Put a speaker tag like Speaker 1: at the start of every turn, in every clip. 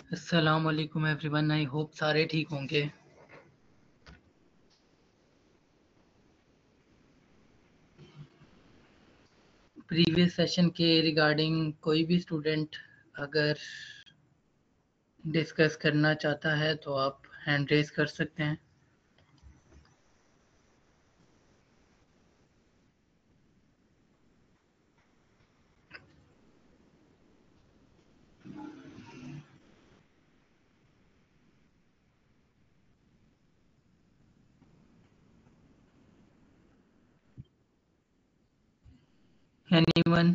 Speaker 1: अस्सलाम वालेकुम everyone, I hope सारे ठीक होंगे। प्रीवियस सेशन के रिगार्डिंग कोई भी स्टूडेंट अगर डिस्कस करना चाहता है तो आप हैंड रेज कर सकते हैं। एनीवन?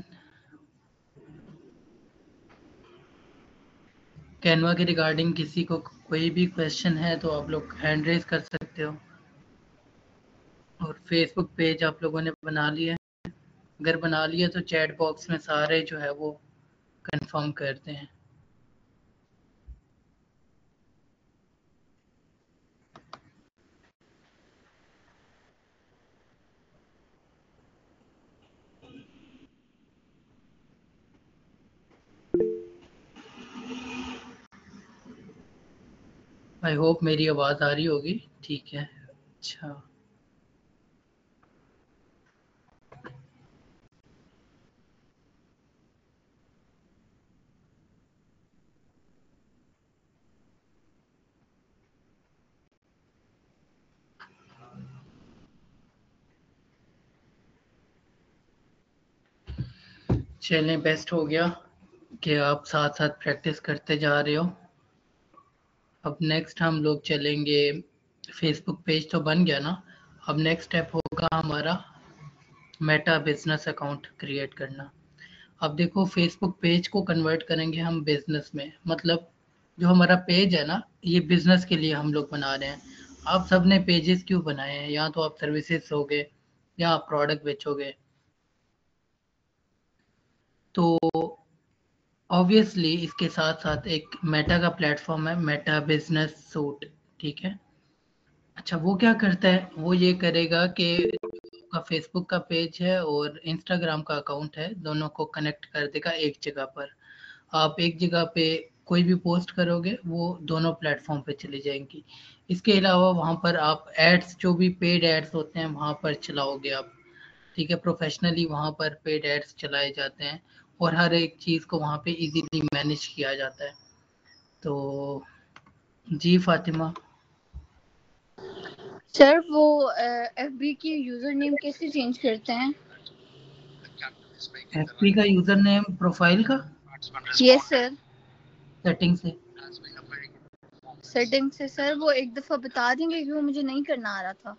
Speaker 1: कैनवा के रिगार्डिंग किसी को कोई भी क्वेश्चन है तो आप लोग हैंड रेज कर सकते हो। और फेसबुक पेज आप लोगों ने बना लिया है? अगर बना लिया तो चैट बॉक्स में सारे जो है वो कंफर्म करते हैं। आई होप मेरी आवाज़ आ रही होगी। ठीक है, अच्छा। चलें, बेस्ट हो गया कि आप साथ साथ प्रैक्टिस करते जा रहे हो। अब नेक्स्ट हम लोग चलेंगे, फेसबुक पेज तो बन गया ना। अब नेक्स्ट स्टेप होगा हमारा मेटा बिजनेस अकाउंट क्रिएट करना। अब देखो, फेसबुक पेज को कन्वर्ट करेंगे हम बिजनेस में, मतलब जो हमारा पेज है ना, ये बिजनेस के लिए हम लोग बना रहे हैं। आप सब ने पेजेस क्यों बनाए हैं? या तो आप सर्विसेज होगे या आप प्रोडक्ट बेचोगे, तो ऑब्वियसली इसके साथ साथ एक मेटा का प्लेटफॉर्म है, मेटा बिजनेस सूट। ठीक है। अच्छा, वो क्या करता है? वो ये करेगा कि आपका फेसबुक का पेज है और इंस्टाग्राम का अकाउंट है, दोनों को कनेक्ट कर देगा एक जगह पर। आप एक जगह पे कोई भी पोस्ट करोगे वो दोनों प्लेटफॉर्म पे चली जाएंगी। इसके अलावा वहाँ पर आप एड्स, जो भी पेड एड्स होते हैं वहाँ पर चलाओगे आप। ठीक है, प्रोफेशनली वहाँ पर पेड एड्स चलाए जाते हैं और हर एक चीज़ को वहाँ पे इजीली मैनेज किया जाता है। तो जी फातिमा।
Speaker 2: सर वो एफबी की यूजर नेम कैसे चेंज करते हैं?
Speaker 1: एफपी का यूजर नेम प्रोफाइल का
Speaker 2: यस सर।
Speaker 1: सेटिंग से।
Speaker 2: सेटिंग से सर, वो एक दफा बता देंगे कि वो मुझे नहीं करना आ रहा था।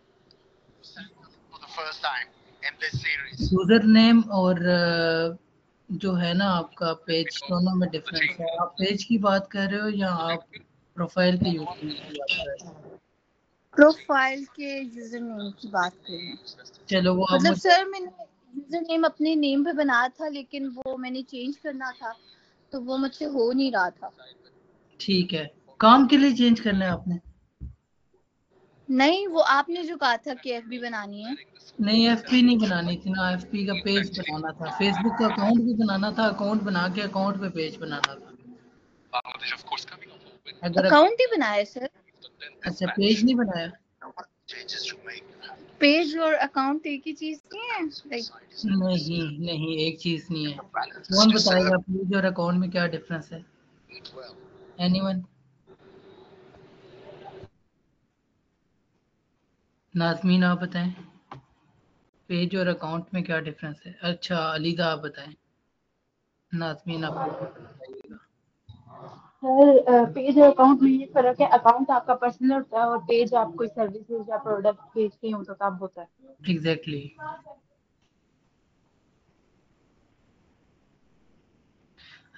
Speaker 1: यूजर नेम और जो है ना आपका पेज, दोनों में डिफरेंस है। आप पेज की बात कर रहे हो या आप प्रोफाइल के यूजर नेम की बात कर रहे हो?
Speaker 2: प्रोफाइल के यूजर नेम की बात कर रहे हैं।
Speaker 1: चलो वो आप
Speaker 2: मतलब
Speaker 1: मुझे।
Speaker 2: सर मैंने यूजर नेम अपने नेम पे बनाया था, लेकिन वो मैंने चेंज करना था तो वो मुझसे हो नहीं रहा था।
Speaker 1: ठीक है, काम के लिए चेंज करना है आपने?
Speaker 2: नहीं, वो आपने जो कहा था कि एफबी बनानी है।
Speaker 1: नहीं, एफपी नहीं बनानी थी ना, एफपी का पेज बनाना था। फेसबुक का अकाउंट भी बनाना था, अकाउंट बना के अकाउंट पे पेज बनाना था। अगर
Speaker 2: अकाउंट ही बनाया सर।
Speaker 1: अच्छा, पेज नहीं बनाया?
Speaker 2: पेज और अकाउंट एक ही चीज नहीं है लाइक।
Speaker 1: नहीं नहीं, एक चीज नहीं है। कौन बताएगा पेज और अकाउंट में क्या डिफरेंस है? एनीवन? नाज़मीन आप बताएं, पेज और अकाउंट में क्या डिफरेंस है? अच्छा अलीदा आप बताएं। नाज़मीन आप बताइएगा।
Speaker 3: सर पेज और अकाउंट में ये फर्क है, अकाउंट आपका पर्सनल होता है और पेज आप कोई सर्विसेज या प्रोडक्ट बेचते हो तो तब होता है।
Speaker 1: एग्जैक्टली।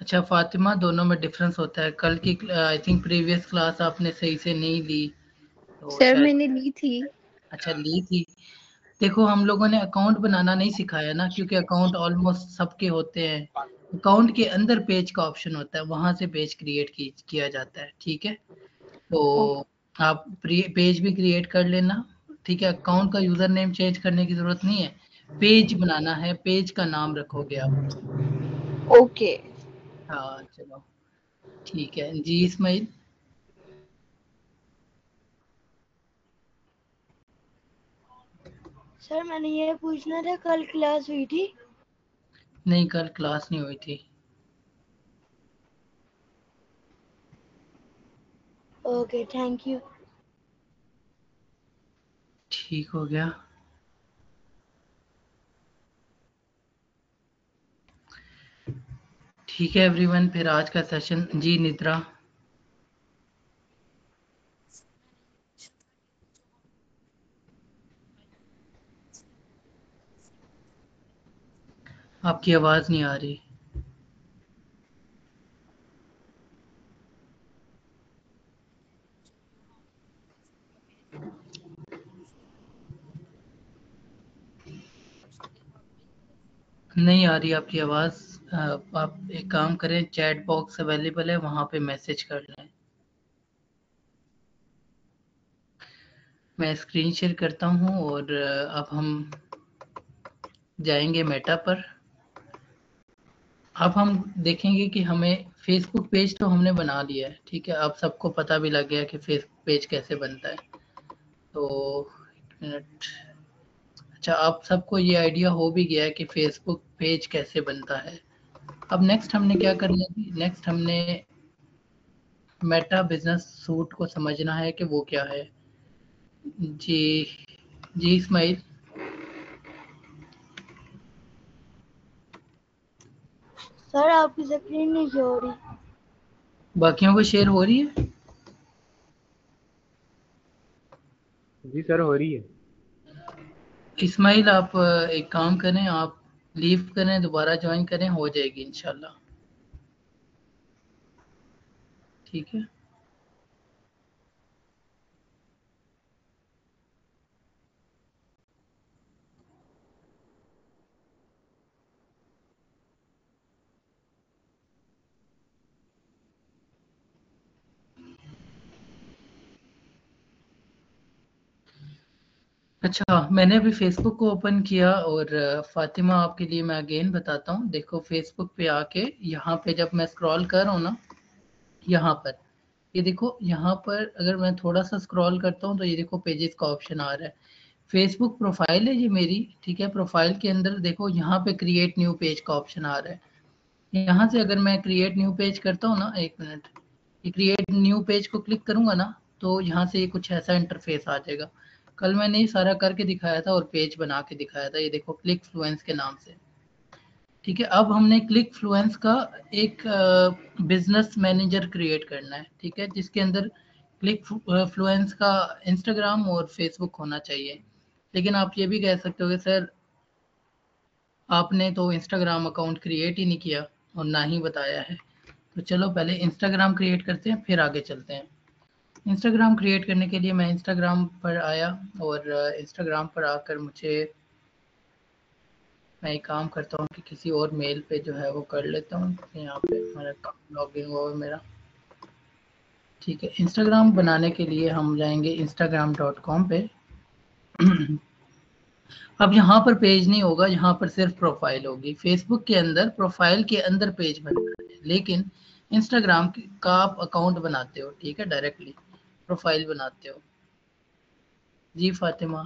Speaker 1: अच्छा फातिमा, दोनों में डिफरेंस होता है। कल की आई थिंक प्रीवियस क्लास आपने सही से नहीं ली, तो
Speaker 2: सर
Speaker 1: शायद।
Speaker 2: मैंने ली थी।
Speaker 1: अच्छा ली थी। देखो, हम लोगों ने अकाउंट बनाना नहीं सिखाया ना, क्योंकि अकाउंट ऑलमोस्ट सबके होते हैं। अकाउंट के अंदर पेज का ऑप्शन होता है, वहां से पेज क्रिएट किया जाता है। ठीक है, तो आप पेज भी क्रिएट कर लेना। ठीक है, अकाउंट का यूजर नेम चेंज करने की जरूरत नहीं है। पेज बनाना है, पेज का नाम रखोगे आप।
Speaker 2: ओके।
Speaker 1: हाँ चलो। ठीक है जी इस्माइल।
Speaker 4: सर मैंने ये पूछना था, कल क्लास हुई थी?
Speaker 1: नहीं, कल क्लास नहीं हुई थी।
Speaker 4: Okay, thank you.
Speaker 1: ठीक हो गया। ठीक है एवरीवन, फिर आज का सेशन जी निद्रा। आपकी आवाज नहीं आ रही। नहीं आ रही आपकी आवाज। आप एक काम करें, चैट बॉक्स अवेलेबल है, वहां पे मैसेज कर लें। मैं स्क्रीन शेयर करता हूं और अब हम जाएंगे मेटा पर। अब हम देखेंगे कि हमें फेसबुक पेज तो हमने बना लिया है, ठीक है। अब सबको पता भी लग गया कि फेसबुक पेज कैसे बनता है। तो एक मिनट। अच्छा, आप सबको ये आइडिया हो भी गया है कि फेसबुक पेज कैसे बनता है। अब नेक्स्ट हमने क्या करना है? नेक्स्ट हमने मेटा बिजनेस सूट को समझना है कि वो क्या है। जी जी इस्माइल।
Speaker 4: सर आपकी स्क्रीन नहीं शो हो रही।
Speaker 1: बाकियों को शेयर हो रही है?
Speaker 5: जी सर, हो रही है।
Speaker 1: इस्माइल आप एक काम करें, आप लीव करें, दोबारा ज्वाइन करें, हो जाएगी इंशाल्लाह। ठीक है। अच्छा, मैंने अभी फेसबुक को ओपन किया और फातिमा आपके लिए मैं अगेन बताता हूँ। देखो फेसबुक पे आके यहाँ पे जब मैं स्क्रॉल कर रहा हूँ ना, यहाँ पर ये देखो, यहाँ पर अगर मैं थोड़ा सा स्क्रॉल करता हूँ तो ये देखो पेजेस का ऑप्शन आ रहा है। फेसबुक प्रोफाइल है ये मेरी, ठीक है। प्रोफाइल के अंदर देखो यहाँ पे क्रिएट न्यू पेज का ऑप्शन आ रहा है। यहाँ से अगर मैं क्रिएट न्यू पेज करता हूँ ना, एक मिनट, ये क्रिएट न्यू पेज को क्लिक करूंगा ना, तो यहाँ से ये कुछ ऐसा इंटरफेस आ जाएगा। कल मैंने ये सारा करके दिखाया था और पेज बना के दिखाया था, ये देखो क्लिक फ्लुएंस के नाम से। ठीक है, अब हमने क्लिक फ्लुएंस का एक बिजनेस मैनेजर क्रिएट करना है, ठीक है, जिसके अंदर क्लिक फ्लुएंस का इंस्टाग्राम और फेसबुक होना चाहिए। लेकिन आप ये भी कह सकते हो कि सर आपने तो इंस्टाग्राम अकाउंट क्रिएट ही नहीं किया और ना ही बताया है। तो चलो पहले इंस्टाग्राम क्रिएट करते हैं, फिर आगे चलते हैं। इंस्टाग्राम क्रिएट करने के लिए मैं इंस्टाग्राम पर आया और इंस्टाग्राम पर आकर मैं एक काम करता हूँ कि किसी और मेल पे जो है वो कर लेता हूँ। यहाँ पे मेरा लॉगिन हुआ है मेरा। ठीक है, इंस्टाग्राम बनाने के लिए हम जाएंगे instagram.com पे। अब यहाँ पर पेज नहीं होगा, यहाँ पर सिर्फ प्रोफाइल होगी। फेसबुक के अंदर प्रोफाइल के अंदर पेज बनता है, लेकिन इंस्टाग्राम का आप अकाउंट बनाते हो, ठीक है, डायरेक्टली प्रोफाइल बनाते हो। जी फातिमा।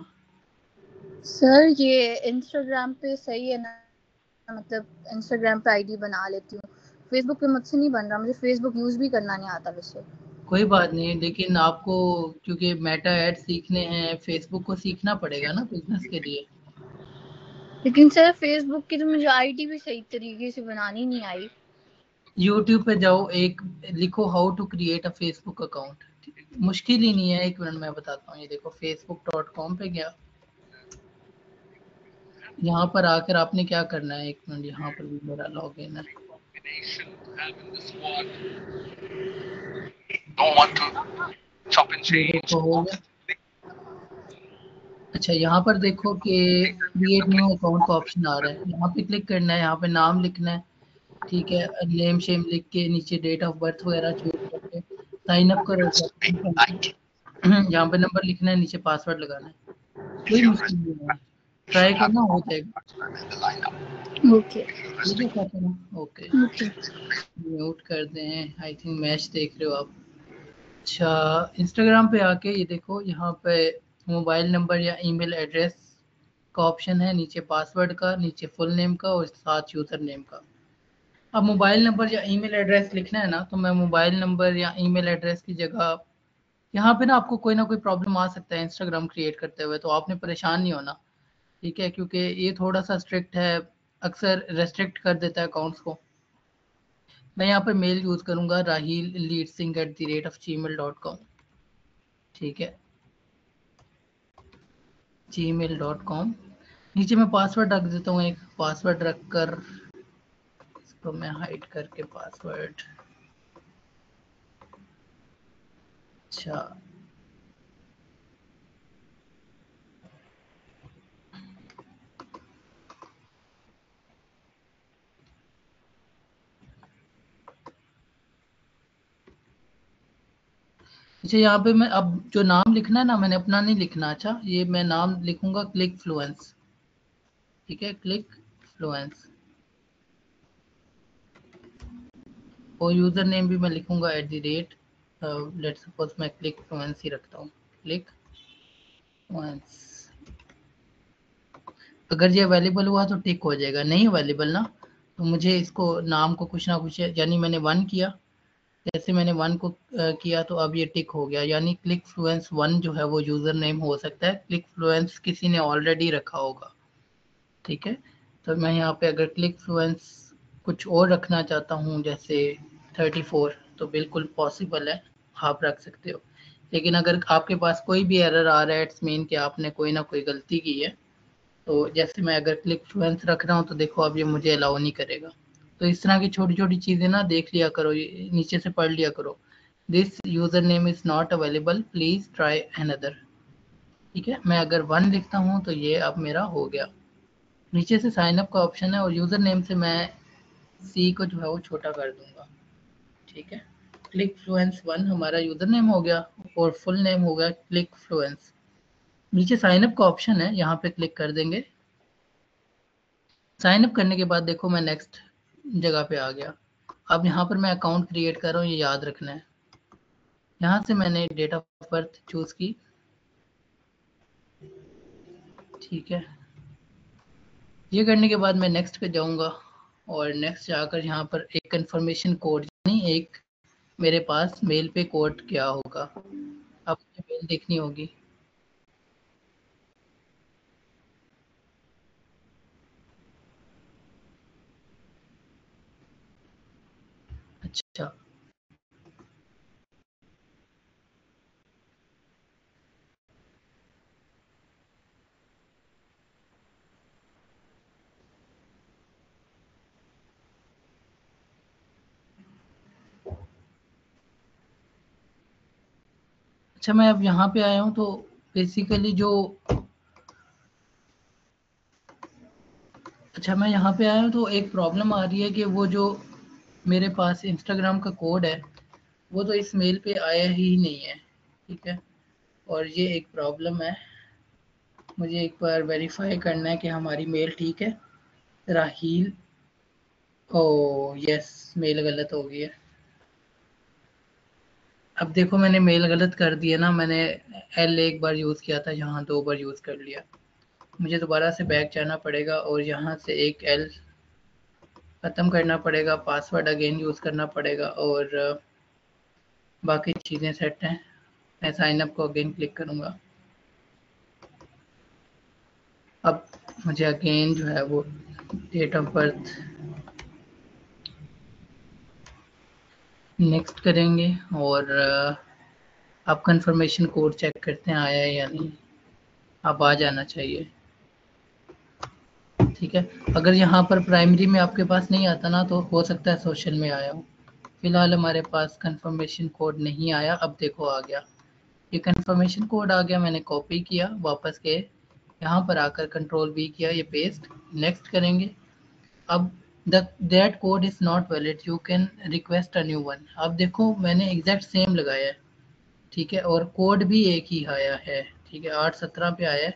Speaker 2: सर ये इंस्टाग्राम पे सही है ना? मतलब इंस्टाग्राम पे आईडी बना लेती हूँ, फेसबुक पे मुझसे नहीं बन रहा। मुझे फेसबुक यूज भी करना नहीं आता वैसे।
Speaker 1: कोई बात नहीं, लेकिन आपको क्योंकि मेटा एड सीखने हैं, फेसबुक को सीखना पड़ेगा ना बिजनेस के लिए।
Speaker 2: लेकिन सर फेसबुक की तो मुझे आईडी भी सही तरीके से बनानी नहीं आई।
Speaker 1: यूट्यूब पे जाओ, एक लिखो how to create a Facebook account. मुश्किल ही नहीं है, एक मिनट मैं बताता हूँ। ये देखो facebook.com पे गया। यहाँ पर आकर आपने क्या करना है, एक मिनट, यहाँ पर भी मेरा लॉग इन है। ये देखो हो गया। अच्छा, यहाँ पर देखो कि क्रिएट न्यू अकाउंट का ऑप्शन आ रहा है, यहाँ पे क्लिक करना है, यहाँ पे नाम लिखना है, ठीक है, नेम शेम लिख के नीचे डेट ऑफ बर्थ वगैरह चूज करके साइन अप करो। यहाँ पे नंबर लिखना है, नीचे पासवर्ड लगाना है। कोई मुश्किल नहीं है, ट्राई करना, हो जाएगा।
Speaker 2: ओके
Speaker 1: ठीक है फातिमा, ओके
Speaker 2: ओके।
Speaker 1: म्यूट कर दें। आई थिंक मैच देख रहे हो आप। अच्छा, इंस्टाग्राम पे आके ये देखो, यहाँ पे मोबाइल नंबर या ईमेल एड्रेस का ऑप्शन है, नीचे पासवर्ड का, नीचे फुल नेम का और साथ यूज़र नेम का। अब मोबाइल नंबर या ईमेल एड्रेस लिखना है ना, तो मैं मोबाइल नंबर या ईमेल एड्रेस की जगह, यहाँ पे ना आपको कोई ना कोई प्रॉब्लम आ सकता है इंस्टाग्राम क्रिएट करते हुए, तो आपने परेशान नहीं होना, ठीक है, क्योंकि ये थोड़ा सा स्ट्रिक्ट है, अक्सर रेस्ट्रिक्ट कर देता है अकाउंट्स को। मैं यहाँ पे मेल यूज़ करूँगा raheel.leadsing@gmail.com, ठीक है, gmail.com। नीचे मैं पासवर्ड रख देता हूँ, एक पासवर्ड रख कर इसको मैं हाइड करके पासवर्ड। अच्छा, अच्छा यहाँ पे मैं अब जो नाम लिखना है ना, मैंने अपना नहीं लिखना। अच्छा, ये मैं नाम लिखूंगा क्लिक फ्लुएंस, ठीक है, क्लिक फ्लुएंस। और यूज़र नेम भी मैं लिखूंगा @ लेट सपोज मैं क्लिक फ्लुएंस ही रखता हूँ, क्लिक फ्लुएंस। अगर ये अवेलेबल हुआ तो टिक हो जाएगा, नहीं अवेलेबल ना तो मुझे इसको नाम को कुछ ना कुछ, यानी मैंने 1 किया, जैसे मैंने 1 को किया तो अब ये टिक हो गया, यानी क्लिक फ्लुएंस 1 जो है वो यूज़र नेम हो सकता है, क्लिक फ्लुएंस किसी ने ऑलरेडी रखा होगा, ठीक है। तो मैं यहाँ पे अगर क्लिक फ्लुएंस कुछ और रखना चाहता हूँ जैसे 34, तो बिल्कुल पॉसिबल है, आप रख सकते हो। लेकिन अगर आपके पास कोई भी एरर आ रहा है, इट्स मीन कि आपने कोई ना कोई गलती की है, तो जैसे मैं अगर क्लिक फ्लुएंस रख रहा हूँ तो देखो अब ये मुझे अलाउ नहीं करेगा। तो इस तरह की छोटी छोटी चीज़ें ना देख लिया करो, नीचे से पढ़ लिया करो, this user name is not available, please try another, ठीक है। मैं अगर 1 लिखता हूँ तो ये अब मेरा हो गया। नीचे से साइन अप का ऑप्शन है और यूज़र नेम से मैं सी को जो है वो छोटा कर दूंगा, ठीक है। क्लिक फ्लुएंस 1 हमारा यूज़र नेम हो गया और फुल नेम हो गया क्लिक फ्लुएंस। नीचे साइन अप का ऑप्शन है, यहाँ पे क्लिक कर देंगे। साइन अप करने के बाद देखो मैं नेक्स्ट जगह पे आ गया। अब यहाँ पर मैं अकाउंट क्रिएट कर रहा हूँ, ये याद रखना है। यहाँ से मैंने डेट ऑफ बर्थ चूज़ की, ठीक है। ये करने के बाद मैं नेक्स्ट पे जाऊँगा और नेक्स्ट जाकर यहाँ पर एक कंफर्मेशन कोड, यानी एक मेरे पास मेल पे कोड क्या होगा, अब मुझे मेल देखनी होगी। अच्छा, अच्छा मैं अब यहाँ पे आया हूँ तो बेसिकली जो, अच्छा मैं यहाँ पे आया हूँ तो एक प्रॉब्लम आ रही है कि वो जो मेरे पास इंस्टाग्राम का कोड है वो तो इस मेल पे आया ही नहीं है, ठीक है। और ये एक प्रॉब्लम है, मुझे एक बार वेरीफाई करना है कि हमारी मेल ठीक है। राहील, ओ यस, मेल गलत हो गई है। अब देखो मैंने मेल गलत कर दिया ना, मैंने एल एक बार यूज़ किया था, यहाँ 2 बार यूज़ कर लिया। मुझे दोबारा से बैक जाना पड़ेगा और यहाँ से एक एल ख़त्म करना पड़ेगा, पासवर्ड अगेन यूज़ करना पड़ेगा और बाकी चीज़ें सेट हैं। मैं साइन अप को अगेन क्लिक करूँगा। अब मुझे अगेन जो है वो डेट ऑफ बर्थ नेक्स्ट करेंगे और आप कंफर्मेशन कोड चेक करते हैं आया है या नहीं, आप आ जाना चाहिए, ठीक है। अगर यहाँ पर प्राइमरी में आपके पास नहीं आता ना तो हो सकता है सोशल में आया हो। फिलहाल हमारे पास कंफर्मेशन कोड नहीं आया, अब देखो आ गया, ये कंफर्मेशन कोड आ गया। मैंने कॉपी किया, वापस गए, यहाँ पर आकर कंट्रोल V किया, ये पेस्ट, नेक्स्ट करेंगे। अब that code is not valid, you can request a new one. अब देखो मैंने एग्जैक्ट सेम लगाया है, ठीक है, और कोड भी एक ही आया है, ठीक है, 817 पे आया है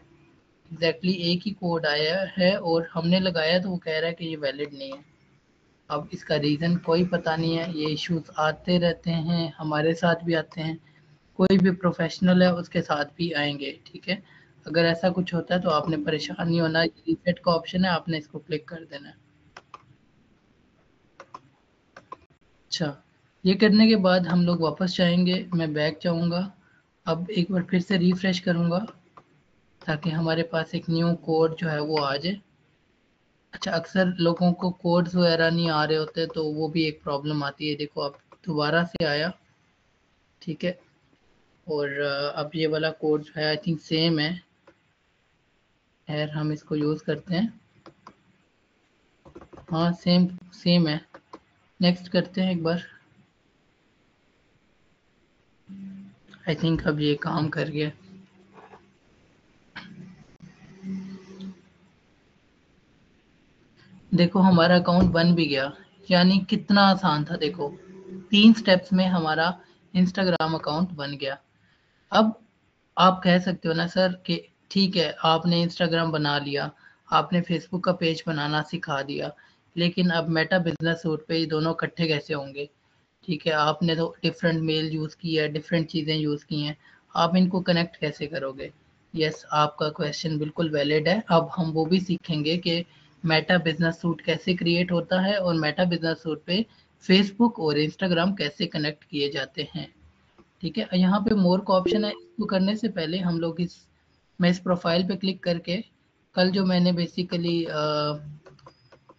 Speaker 1: एग्जैक्टली एक ही कोड आया है और हमने लगाया तो वो कह रहा है कि ये वैलिड नहीं है। अब इसका रीज़न कोई पता नहीं है, ये इश्यूज आते रहते हैं, हमारे साथ भी आते हैं, कोई भी प्रोफेशनल है उसके साथ भी आएंगे। ठीक है, अगर ऐसा कुछ होता है तो आपने परेशान नहीं होना, रीसेट का ऑप्शन है, आपने इसको क्लिक कर देना है। अच्छा, ये करने के बाद हम लोग वापस जाएंगे, मैं बैक जाऊंगा, अब एक बार फिर से रिफ्रेश करूंगा ताकि हमारे पास एक न्यू कोड जो है वो आ जाए। अच्छा, अक्सर लोगों को कोड्स वगैरह नहीं आ रहे होते तो वो भी एक प्रॉब्लम आती है। देखो अब दोबारा से आया, ठीक है, और अब ये वाला कोड जो है आई थिंक सेम है, खैर हम इसको यूज़ करते हैं। हाँ सेम सेम है, नेक्स्ट करते हैं एक बार। आई थिंक अब ये काम कर गया। देखो हमारा अकाउंट बन भी गया, यानी कितना आसान था। देखो 3 स्टेप्स में हमारा इंस्टाग्राम अकाउंट बन गया। अब आप कह सकते हो ना सर कि ठीक है आपने इंस्टाग्राम बना लिया, आपने फेसबुक का पेज बनाना सिखा दिया, लेकिन अब मेटा बिजनेस सूट पे ये दोनों इकट्ठे कैसे होंगे? ठीक है, आपने तो डिफरेंट मेल यूज़ की है, डिफरेंट चीज़ें यूज़ की हैं, आप इनको कनेक्ट कैसे करोगे? यस, आपका क्वेश्चन बिल्कुल वैलिड है। अब हम वो भी सीखेंगे कि मेटा बिजनेस सूट कैसे क्रिएट होता है और मेटा बिजनेस सूट पे फेसबुक और इंस्टाग्राम कैसे कनेक्ट किए जाते हैं। ठीक है, यहाँ पे मोर का ऑप्शन है, इसको करने से पहले हम लोग मैं इस प्रोफाइल पे क्लिक करके कल जो मैंने बेसिकली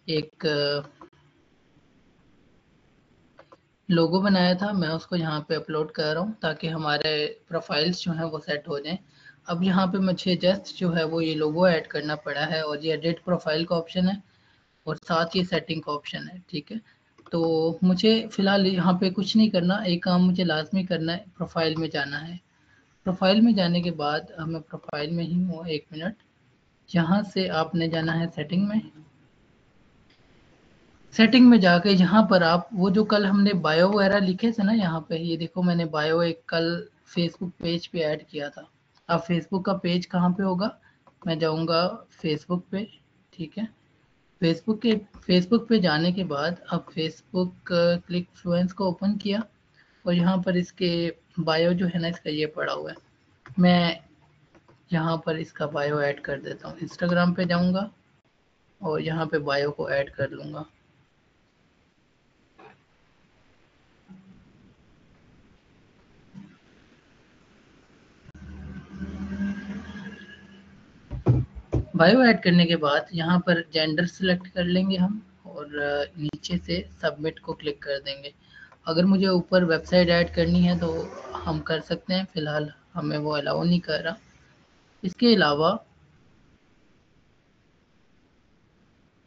Speaker 1: एक लोगो बनाया था मैं उसको यहाँ पे अपलोड कर रहा हूँ ताकि हमारे प्रोफाइल्स जो हैं वो सेट हो जाएं। अब यहाँ पे मुझे जस्ट जो है वो ये लोगो ऐड करना पड़ा है और ये एडिट प्रोफाइल का ऑप्शन है और साथ ही सेटिंग का ऑप्शन है। ठीक है, तो मुझे फ़िलहाल यहाँ पे कुछ नहीं करना, एक काम मुझे लाजमी करना है, प्रोफाइल में जाना है। प्रोफाइल में जाने के बाद मैं प्रोफाइल में ही हूँ, 1 मिनट, यहाँ से आपने जाना है सेटिंग में। सेटिंग में जाके यहाँ पर आप वो जो कल हमने बायो वगैरह लिखे थे ना, यहाँ पे ये देखो मैंने बायो एक कल फेसबुक पेज पे ऐड किया था। अब फेसबुक का पेज कहाँ पे होगा? मैं जाऊँगा फेसबुक पे। ठीक है, फेसबुक पे जाने के बाद अब फेसबुक क्लिक फ्लुएंस को ओपन किया और यहाँ पर इसके बायो जो है ना इसका ये पड़ा हुआ है। मैं यहाँ पर इसका बायो ऐड कर देता हूँ, इंस्टाग्राम पे जाऊँगा और यहाँ पे बायो को ऐड कर लूँगा। बायो ऐड करने के बाद यहाँ पर जेंडर सिलेक्ट कर लेंगे हम और नीचे से सबमिट को क्लिक कर देंगे। अगर मुझे ऊपर वेबसाइट ऐड करनी है तो हम कर सकते हैं, फ़िलहाल हमें वो अलाउ नहीं कर रहा। इसके अलावा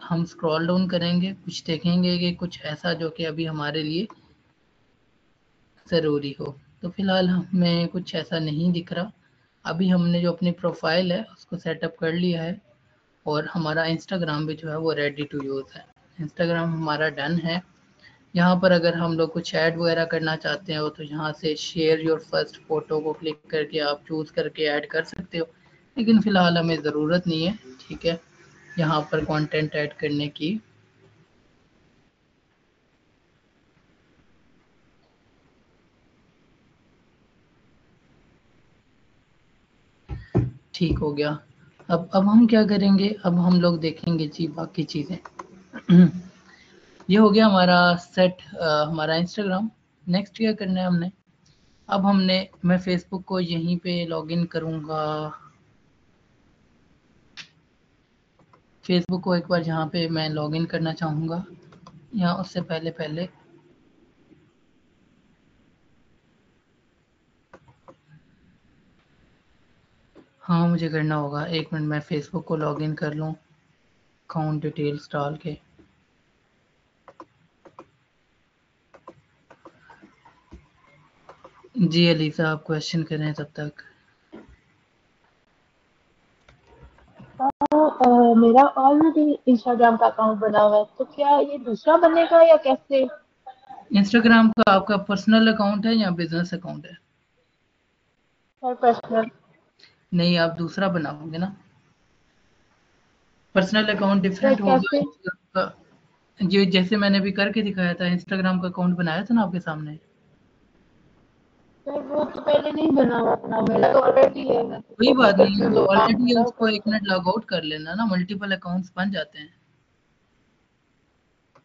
Speaker 1: हम स्क्रॉल डाउन करेंगे, कुछ देखेंगे कि कुछ ऐसा जो कि अभी हमारे लिए ज़रूरी हो। तो फ़िलहाल हमें कुछ ऐसा नहीं दिख रहा। अभी हमने जो अपनी प्रोफाइल है उसको सेटअप कर लिया है और हमारा इंस्टाग्राम भी जो है वो रेडी टू यूज़ है। इंस्टाग्राम हमारा डन है। यहाँ पर अगर हम लोग कुछ ऐड वगैरह करना चाहते हो तो यहाँ से शेयर योर फर्स्ट फ़ोटो को क्लिक करके आप चूज़ करके ऐड कर सकते हो, लेकिन फ़िलहाल हमें ज़रूरत नहीं है। ठीक है, यहाँ पर कंटेंट ऐड करने की। ठीक हो गया। अब हम क्या करेंगे, अब हम लोग देखेंगे जी बाकी चीज़ें। ये हो गया हमारा सेट, हमारा इंस्टाग्राम। नेक्स्ट क्या करना है हमने, अब मैं फेसबुक को यहीं पे लॉगिन करूँगा। फेसबुक को एक बार जहाँ पे मैं लॉगिन करना चाहूँगा, यहाँ उससे पहले पहले हाँ मुझे करना होगा, 1 मिनट, मैं फेसबुक को लॉगिन कर लूँ अकाउंट डिटेल्स डाल के। जी अलीसा, आप क्वेश्चन करें तब तक।
Speaker 3: मेरा ऑलरेडी इंस्टाग्राम का अकाउंट बना हुआ है, तो क्या ये दूसरा बनेगा या कैसे?
Speaker 1: इंस्टाग्राम का आपका पर्सनल अकाउंट है या बिजनेस अकाउंट है?
Speaker 3: Sir personal.
Speaker 1: नहीं, आप दूसरा बनाओगे ना। पर्सनल अकाउंट
Speaker 3: सर
Speaker 1: डिफरेंट होगा
Speaker 3: कैसे?
Speaker 1: आपका। जी जैसे मैंने भी करके दिखाया था, इंस्टाग्राम का अकाउंट बनाया था ना आपके सामने।
Speaker 3: सर वो तो पहले नहीं बना हुआ अपना, मेरा तो ऑलरेडी है, मैं
Speaker 1: कोई
Speaker 3: तो
Speaker 1: बात नहीं,
Speaker 3: कंटिन्यू
Speaker 1: तो
Speaker 3: जो काम
Speaker 1: ऑलरेडी
Speaker 3: कर
Speaker 1: है
Speaker 3: रहा हूँ
Speaker 1: उसको
Speaker 3: कर
Speaker 1: 1 मिनट लॉग आउट कर लेना ना, मल्टीपल अकाउंट्स बन जाते हैं।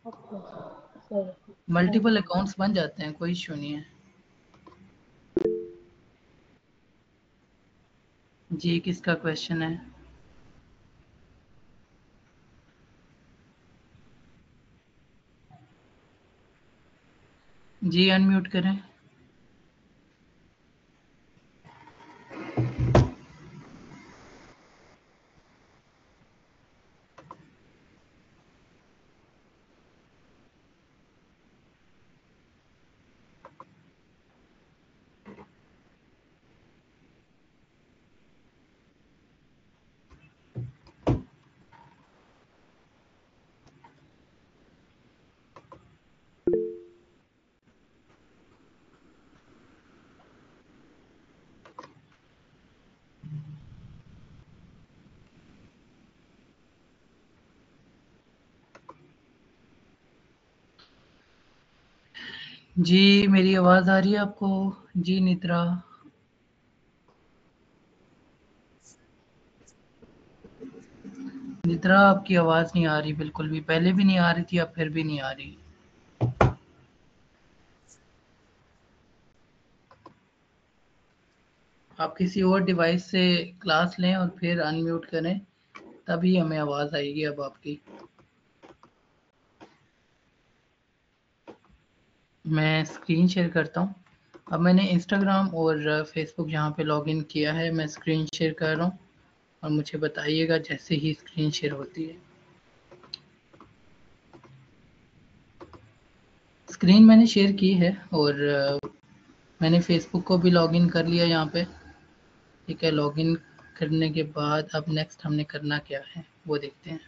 Speaker 3: Okay sir. Thank
Speaker 1: multiple
Speaker 3: you.
Speaker 1: Accounts बन जाते हैं, कोई इश्यू नहीं है। जी किसका क्वेश्चन है? जी अनम्यूट करें। जी मेरी आवाज़ आ रही है आपको? जी निद्रा। निद्रा आपकी आवाज़ नहीं आ रही बिल्कुल भी, पहले भी नहीं आ रही थी, अब फिर भी नहीं आ रही। आप किसी और डिवाइस से क्लास लें और फिर अनम्यूट करें, तभी हमें आवाज़ आएगी अब आपकी। मैं स्क्रीन शेयर करता हूँ। अब मैंने इंस्टाग्राम और फेसबुक जहाँ पे लॉगिन किया है, मैं स्क्रीन शेयर कर रहा हूँ और मुझे बताइएगा जैसे ही स्क्रीन शेयर होती है। स्क्रीन मैंने शेयर की है और मैंने फेसबुक को भी लॉगिन कर लिया यहाँ पे। ठीक है, लॉगिन करने के बाद अब नेक्स्ट हमने करना क्या है वो देखते हैं।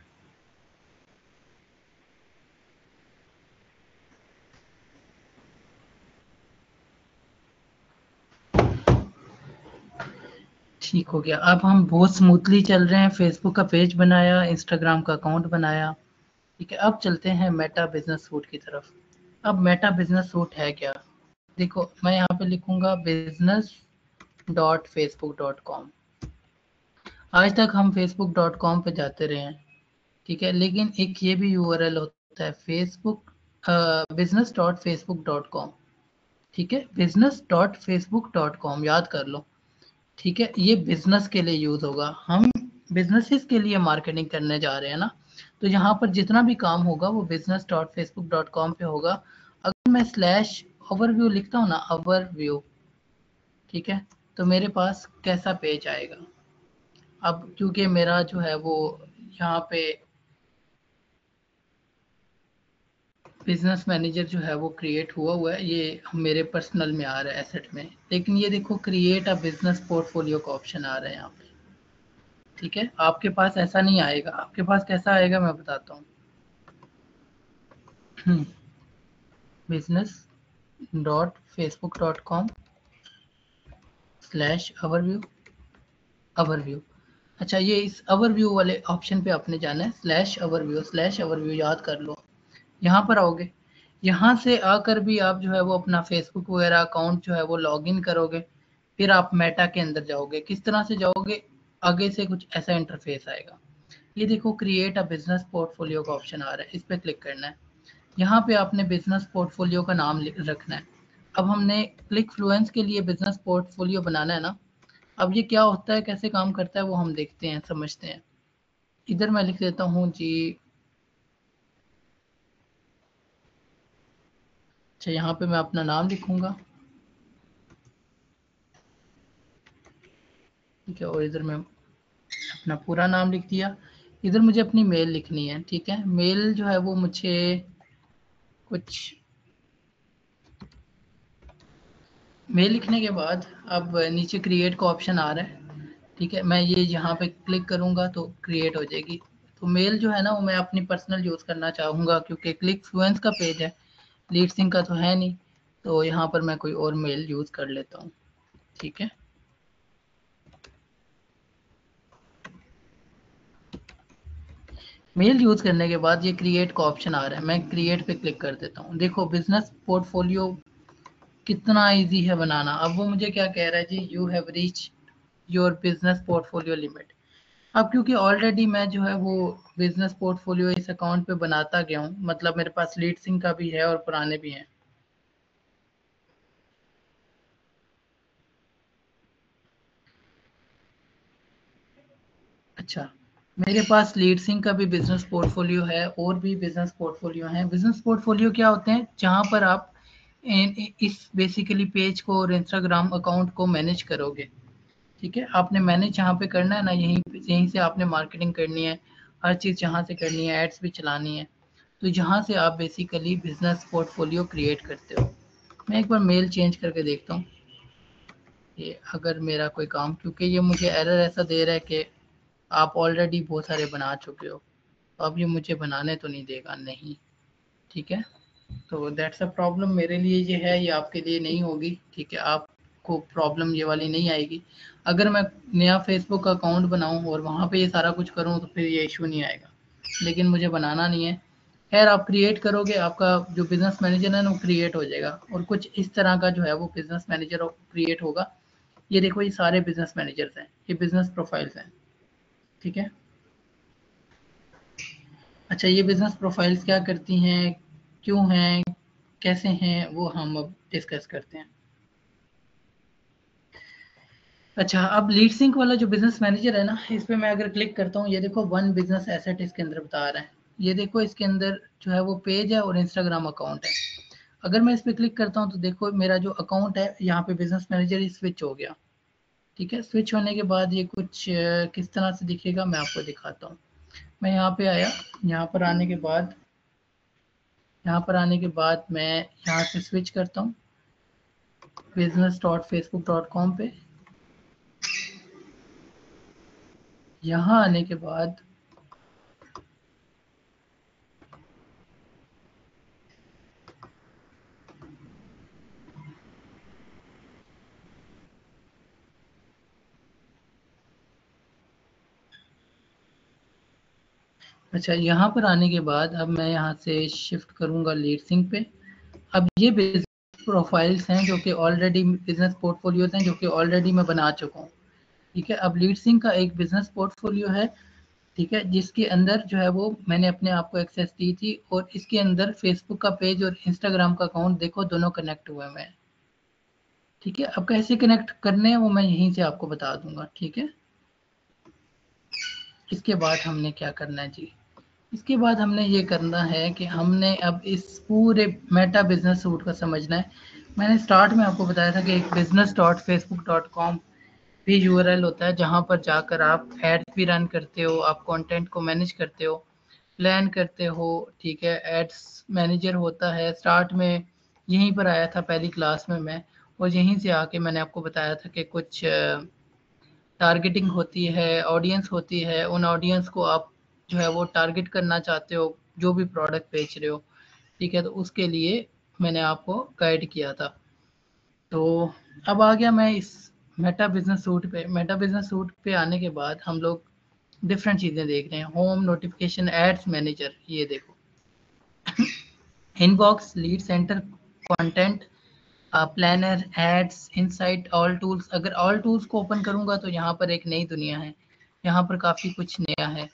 Speaker 1: ठीक हो गया, अब हम बहुत स्मूथली चल रहे हैं। फेसबुक का पेज बनाया, इंस्टाग्राम का अकाउंट बनाया। ठीक है, अब चलते हैं मेटा बिजनेस सूट की तरफ। अब मेटा बिजनेस सूट है क्या? देखो मैं यहाँ पे लिखूंगा business.facebook.com। आज तक हम facebook.com पे जाते रहे हैं, ठीक है, लेकिन एक ये भी यूआरएल होता है फेसबुक business.facebook.com। ठीक है, business.facebook.com याद कर लो। ठीक है, ये बिजनेस के लिए यूज होगा, हम बिजनेसेस के लिए मार्केटिंग करने जा रहे हैं ना, तो यहाँ पर जितना भी काम होगा वो business.facebook.com पे होगा। अगर मैं स्लैश ओवरव्यू लिखता हूँ ना, ओवरव्यू, ठीक है, तो मेरे पास कैसा पेज आएगा? अब क्योंकि मेरा जो है वो यहाँ पे बिजनेस मैनेजर जो है वो क्रिएट हुआ है, ये मेरे पर्सनल में आ रहा है एसेट में, लेकिन ये देखो क्रिएट अ बिजनेस पोर्टफोलियो का ऑप्शन आ रहा है यहाँ पे। ठीक है, आपके पास ऐसा नहीं आएगा, आपके पास कैसा आएगा मैं बताता हूँ। business.facebook.com slash overview, overview. अच्छा, ये इस ओवरव्यू वाले ऑप्शन पे आपने जाना है, स्लैश ओवरव्यू याद कर लो। यहाँ पर आओगे, यहाँ से आकर भी आप जो है वो अपना फेसबुक वगैरह अकाउंट जो है वो लॉगिन करोगे, फिर आप मेटा के अंदर जाओगे। किस तरह से जाओगे? आगे से कुछ ऐसा इंटरफेस आएगा, ये देखो क्रिएट अ बिजनेस पोर्टफोलियो का ऑप्शन आ रहा है, इस पर क्लिक करना है। यहाँ पे आपने बिजनेस पोर्टफोलियो का नाम रखना है। अब हमने क्लिक फ्लुएंस के लिए बिजनेस पोर्टफोलियो बनाना है ना। अब ये क्या होता है, कैसे काम करता है वो हम देखते हैं, समझते हैं। इधर मैं लिख देता हूँ जी। अच्छा, यहाँ पे मैं अपना नाम लिखूंगा, ठीक है, और इधर मैं अपना पूरा नाम लिख दिया। इधर मुझे अपनी मेल लिखनी है, ठीक है, मेल जो है वो मुझे कुछ मेल लिखने के बाद अब नीचे क्रिएट का ऑप्शन आ रहा है। ठीक है, मैं ये यहाँ पे क्लिक करूँगा तो क्रिएट हो जाएगी। तो मेल जो है ना वो मैं अपनी पर्सनल यूज़ करना चाहूँगा, क्योंकि क्लिक फ्लुएंस का पेज है, लीड सिंक का तो है नहीं, तो यहाँ पर मैं कोई और मेल यूज़ कर लेता हूँ। ठीक है, मेल यूज करने के बाद ये क्रिएट का ऑप्शन आ रहा है, मैं क्रिएट पे क्लिक कर देता हूँ। देखो बिजनेस पोर्टफोलियो कितना इजी है बनाना। अब वो मुझे क्या कह रहा है जी, you have reach your business portfolio limit. अब क्योंकि ऑलरेडी मैं जो है वो बिजनेस पोर्टफोलियो इस अकाउंट पे बनाता गया हूँ, मतलब मेरे पास लीड सिंक का भी है और पुराने भी हैं। अच्छा, मेरे पास लीड सिंक का भी बिजनेस पोर्टफोलियो है और भी बिजनेस पोर्टफोलियो हैं। बिजनेस पोर्टफोलियो क्या होते हैं, जहां पर आप इस बेसिकली पेज को और इंस्टाग्राम अकाउंट को मैनेज करोगे। ठीक है, आपने मैनेज जहाँ पे करना है ना, यहीं से आपने मार्केटिंग करनी है, हर चीज़ जहाँ से करनी है, एड्स भी चलानी है। तो यहाँ से आप बेसिकली बिजनेस पोर्टफोलियो क्रिएट करते हो। मैं एक बार मेल चेंज करके देखता हूँ ये अगर मेरा कोई काम, क्योंकि ये मुझे एरर ऐसा दे रहा है कि आप ऑलरेडी बहुत सारे बना चुके हो, अब ये मुझे बनाने तो नहीं देगा, नहीं। ठीक है, तो दैट्स अ प्रॉब्लम मेरे लिए ये है, ये आपके लिए नहीं होगी। ठीक है, आपको प्रॉब्लम ये वाली नहीं आएगी। अगर मैं नया फेसबुक अकाउंट बनाऊं और वहाँ पे ये सारा कुछ करूं तो फिर ये इशू नहीं आएगा, लेकिन मुझे बनाना नहीं है। खैर, आप क्रिएट करोगे, आपका जो बिजनेस मैनेजर है ना वो क्रिएट हो जाएगा, और कुछ इस तरह का जो है वो बिजनेस मैनेजर क्रिएट होगा। ये देखो, ये सारे बिजनेस मैनेजर्स हैं, ये बिजनेस प्रोफाइल्स हैं। ठीक है, अच्छा, ये बिजनेस प्रोफाइल्स क्या करती हैं, क्यों हैं, कैसे हैं, वो हम अब डिस्कस करते हैं। अच्छा, अब लीड सिंक वाला जो बिजनेस मैनेजर है ना, इस पे मैं अगर क्लिक करता हूँ, ये देखो वन बिजनेस एसेट इसके अंदर बता रहा है। ये देखो, इसके अंदर जो है वो पेज है और इंस्टाग्राम अकाउंट है। अगर मैं इस पे क्लिक करता हूँ तो देखो मेरा जो अकाउंट है यहाँ पे बिजनेस मैनेजर ही स्विच हो गया। ठीक है, स्विच होने के बाद ये कुछ किस तरह से दिखेगा मैं आपको दिखाता हूँ। मैं यहाँ पे आया, यहाँ पर आने के बाद मैं यहाँ से स्विच करता हूँ business.facebook.com पे। यहाँ आने के बाद अच्छा, यहाँ पर आने के बाद अब मैं यहाँ से शिफ्ट करूँगा लीड सिंक पे। अब ये बिजनेस प्रोफाइल्स हैं जो कि ऑलरेडी बिजनेस पोर्टफोलियोज हैं जो कि ऑलरेडी मैं बना चुका हूँ। ठीक है, अब लीड सिंक का एक बिजनेस पोर्टफोलियो है। ठीक है, जिसके अंदर जो है वो मैंने अपने आप को एक्सेस दी थी, और इसके अंदर फेसबुक का पेज और इंस्टाग्राम का अकाउंट देखो दोनों कनेक्ट हुए हुए हैं। ठीक है, अब कैसे कनेक्ट करने हैं वो मैं यहीं से आपको बता दूंगा। ठीक है, इसके बाद हमने क्या करना है जी, इसके बाद हमने ये करना है कि हमने अब इस पूरे मेटा बिजनेस सूट का समझना है। मैंने स्टार्ट में आपको बताया था कि एक business.facebook.com भी यूआरएल होता है, जहां पर जाकर आप एड्स भी रन करते हो, आप कंटेंट को मैनेज करते हो, प्लान करते हो। ठीक है, एड्स मैनेजर होता है, स्टार्ट में यहीं पर आया था पहली क्लास में मैं, और यहीं से आके मैंने आपको बताया था कि कुछ टारगेटिंग होती है, ऑडियंस होती है, उन ऑडियंस को आप जो है वो टारगेट करना चाहते हो जो भी प्रोडक्ट बेच रहे हो। ठीक है, तो उसके लिए मैंने आपको गाइड किया था। तो अब आ गया मैं इस मेटा बिजनेस सूट पे। मेटा बिजनेस सूट पे आने के बाद हम लोग डिफरेंट चीज़ें देख रहे हैं। होम, नोटिफिकेशन, एड्स मैनेजर, ये देखो, inbox, lead centre, content, planner, ads, insight, all tools. अगर ऑल टूल्स को ओपन करूंगा तो यहाँ पर एक नई दुनिया है, यहाँ पर काफ़ी कुछ नया है,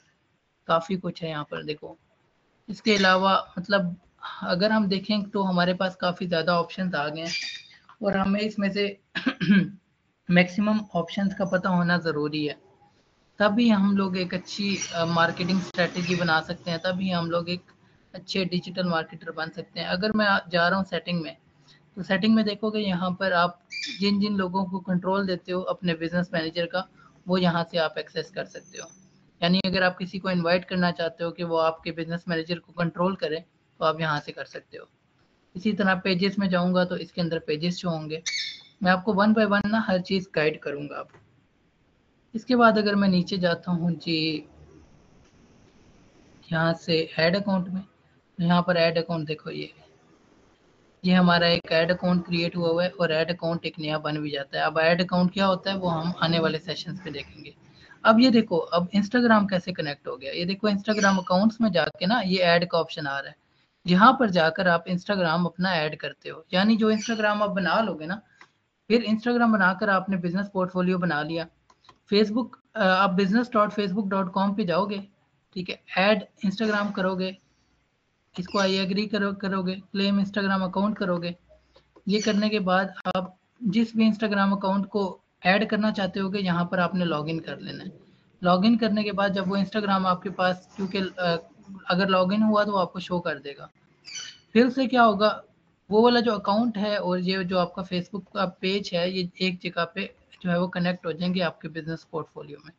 Speaker 1: काफ़ी कुछ है यहाँ पर देखो। इसके अलावा मतलब अगर हम देखें तो हमारे पास काफ़ी ज़्यादा ऑप्शंस आ गए हैं, और हमें इसमें से मैक्सिमम ऑप्शंस का पता होना ज़रूरी है। तभी हम लोग एक अच्छी मार्केटिंग स्ट्रेटेजी बना सकते हैं, तभी हम लोग एक अच्छे डिजिटल मार्केटर बन सकते हैं। अगर मैं जा रहा हूँ सेटिंग में, तो सेटिंग में देखोगे यहाँ पर आप जिन जिन लोगों को कंट्रोल देते हो अपने बिजनेस मैनेजर का, वो यहाँ से आप एक्सेस कर सकते हो। यानी अगर आप किसी को इनवाइट करना चाहते हो कि वो आपके बिजनेस मैनेजर को कंट्रोल करे, तो आप यहाँ से कर सकते हो। इसी तरह पेजेस में जाऊँगा तो इसके अंदर पेजेस जो होंगे, मैं आपको वन बाय वन ना हर चीज़ गाइड करूँगा आप। इसके बाद अगर मैं नीचे जाता हूँ जी, यहाँ से ऐड अकाउंट में, यहाँ पर ऐड अकाउंट देखो, ये हमारा एक ऐड अकाउंट क्रिएट हुआ हुआ है, और ऐड अकाउंट एक नया बन भी जाता है। अब ऐड अकाउंट क्या होता है वो हम आने वाले सेशंस पे देखेंगे। अब ये देखो, अब इंस्टाग्राम कैसे कनेक्ट हो गया, ये देखो इंस्टाग्राम अकाउंट्स में जाके ना ये ऐड का ऑप्शन आ रहा है, यहाँ पर जाकर आप इंस्टाग्राम अपना ऐड करते हो, यानी जो इंस्टाग्राम आप बना लोगे ना, फिर इंस्टाग्राम बनाकर आपने बिजनेस पोर्टफोलियो बना लिया। फेसबुक आप business.facebook.com पे जाओगे, ठीक है, ऐड इंस्टाग्राम करोगे, इसको आई एग्री करोगे, क्लेम इंस्टाग्राम अकाउंट करोगे। ये करने के बाद आप जिस भी इंस्टाग्राम अकाउंट को ऐड करना चाहते होगे, यहाँ पर आपने लॉगिन कर लेना है। लॉगिन करने के बाद जब वो इंस्टाग्राम आपके पास, क्योंकि अगर लॉगिन हुआ तो आपको शो कर देगा, फिर से क्या होगा, वो वाला जो अकाउंट है और ये जो आपका फेसबुक का पेज है, ये एक जगह पे जो है वो कनेक्ट हो जाएंगे आपके बिजनेस पोर्टफोलियो में।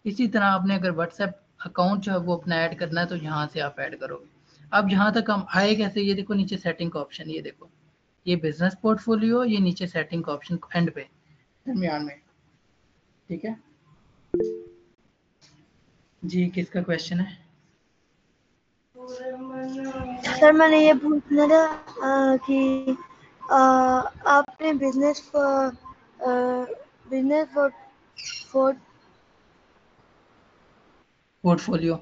Speaker 1: इसी तरह आपने अगर व्हाट्सएप अकाउंट जो है वो अपना ऐड करना है तो यहाँ से आप ऐड करोगे। अब यहाँ तक हम आए कैसे, ये देखो नीचे सेटिंग का ऑप्शन, ये देखो, ये बिजनेस पोर्टफोलियो, ये नीचे सेटिंग का ऑप्शन एंड पे दरमियान में, ठीक है जी। किसका क्वेश्चन है?
Speaker 4: सर मैंने ये पूछना था कि आपने बिजनेस फॉर
Speaker 1: पोर्टफोलियो,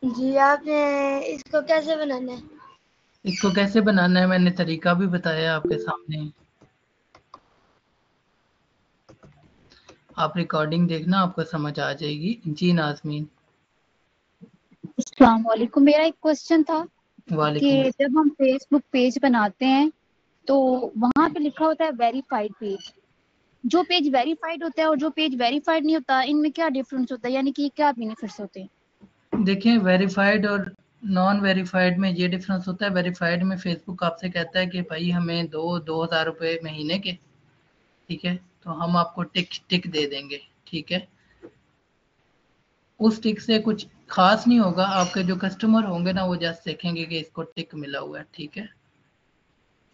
Speaker 4: जी आपने इसको कैसे बनाना है?
Speaker 1: इसको कैसे बनाना है मैंने तरीका भी बताया आपके सामने, आप रिकॉर्डिंग देखना, आपको समझ आ जाएगी। जी नाज़मीन।
Speaker 6: अस्सलाम वालेकुम। मेरा एक क्वेश्चन था कि
Speaker 1: वालेकुम।
Speaker 6: जब हम फेसबुक पेज बनाते हैं तो वहां पे लिखा होता है वेरीफाइड पेज, जो पेज वेरीफाइड होता है और जो पेज वेरीफाइड नहीं होता, इनमें क्या डिफरेंस होता है, यानी कि क्या बेनिफिट्स होते हैं?
Speaker 1: देखिए, वेरीफाइड और नॉन वेरीफाइड में ये डिफरेंस होता है। वेरीफाइड में फेसबुक आपसे कहता है कि भाई हमें 2,000 रुपये महीने के, ठीक है, तो हम आपको टिक टिक दे देंगे, ठीक है। उस टिक से कुछ खास नहीं होगा, आपके जो कस्टमर होंगे ना वो जस्ट देखेंगे कि इसको टिक मिला हुआ है, ठीक है।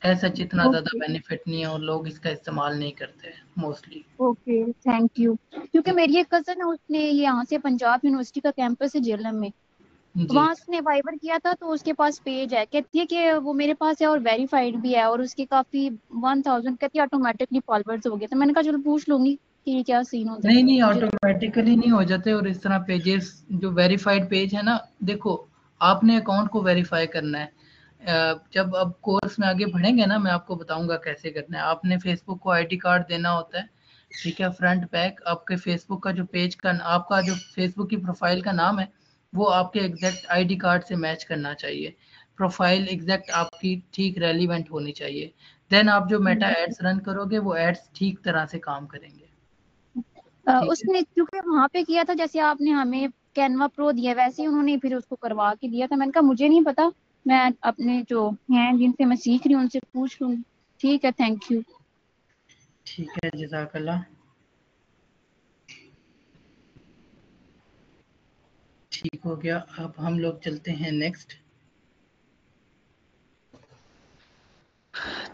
Speaker 1: ऐसा इतना ज़्यादा
Speaker 6: ओके
Speaker 1: बेनिफिट नहीं है और लोग इसका इस्तेमाल नहीं करते मोस्टली।
Speaker 6: Okay, thank you. क्योंकि मेरी एक कजन है, उसने यहाँ से पंजाब यूनिवर्सिटी का कैंपस है जेएलएम में, तो
Speaker 1: जी
Speaker 6: वहां उसने वाइवर किया था, तो उसके पास पेज है, कहती है कि वो मेरे पास है और वेरीफाइड भी है, और उसके काफी 1000 कहती है ऑटोमेटिकली फॉलोअर्स हो गए। तो मैंने कहा चलो पूछ लूंगी कि ये क्या सीन होता है
Speaker 1: नहीं नहीं,
Speaker 6: मुझे।
Speaker 1: ऑटोमेटिकली नहीं हो जाते। और इस तरह पेजेस जो वेरीफाइड पेज है ना, देखो आपने अकाउंट को वेरीफाई करना है। जब अब कोर्स में आगे बढ़ेंगे ना, मैं आपको बताऊंगा कैसे करना है। आपने फेसबुक को आईडी कार्ड देना होता है, ठीक है, फ्रंट बैक। आपके फेसबुक का जो पेज का, आपका जो फेसबुक की प्रोफाइल का नाम है वो आपके एग्जैक्ट आईडी कार्ड से मैच करना चाहिए। प्रोफाइल एग्जैक्ट आपकी ठीक रेलिवेंट होनी चाहिए। देन आप जो मेटा एड्स रन करोगे वो एड्स ठीक तरह से काम करेंगे, ठीक है।
Speaker 6: उसने क्योंकि वहां पे किया था, जैसे आपने हमें कैनवा प्रो दिया वैसे ही उन्होंने फिर उसको करवा के दिया था। मैंने कहा मुझे नहीं पता, मैं अपने जो हैं जिनसे मैं सीख रही हूँ उनसे पूछ लूंगी। ठीक है, थैंक यू।
Speaker 1: ठीक है, जज़ाकल्लाह। ठीक हो गया। अब हम लोग चलते हैं नेक्स्ट।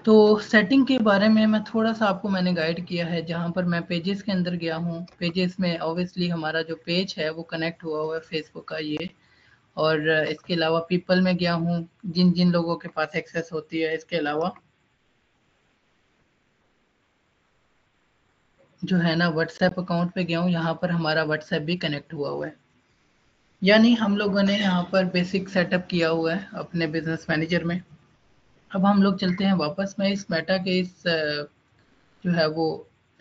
Speaker 1: तो सेटिंग के बारे में मैं थोड़ा सा आपको मैंने गाइड किया है। जहाँ पर मैं पेजेस के अंदर गया हूँ, पेजेस में ऑब्वियसली हमारा जो पेज है वो कनेक्ट हुआ हुआ है फेसबुक का ये। और इसके अलावा पीपल में गया हूँ, जिन जिन लोगों के पास एक्सेस होती है। इसके अलावा जो है ना, व्हाट्सएप अकाउंट पे गया हूँ, यहाँ पर हमारा व्हाट्सएप भी कनेक्ट हुआ हुआ है। यानी हम लोगों ने यहाँ पर बेसिक सेटअप किया हुआ है अपने बिजनेस मैनेजर में। अब हम लोग चलते हैं वापस। मैं इस मेटा के इस जो है वो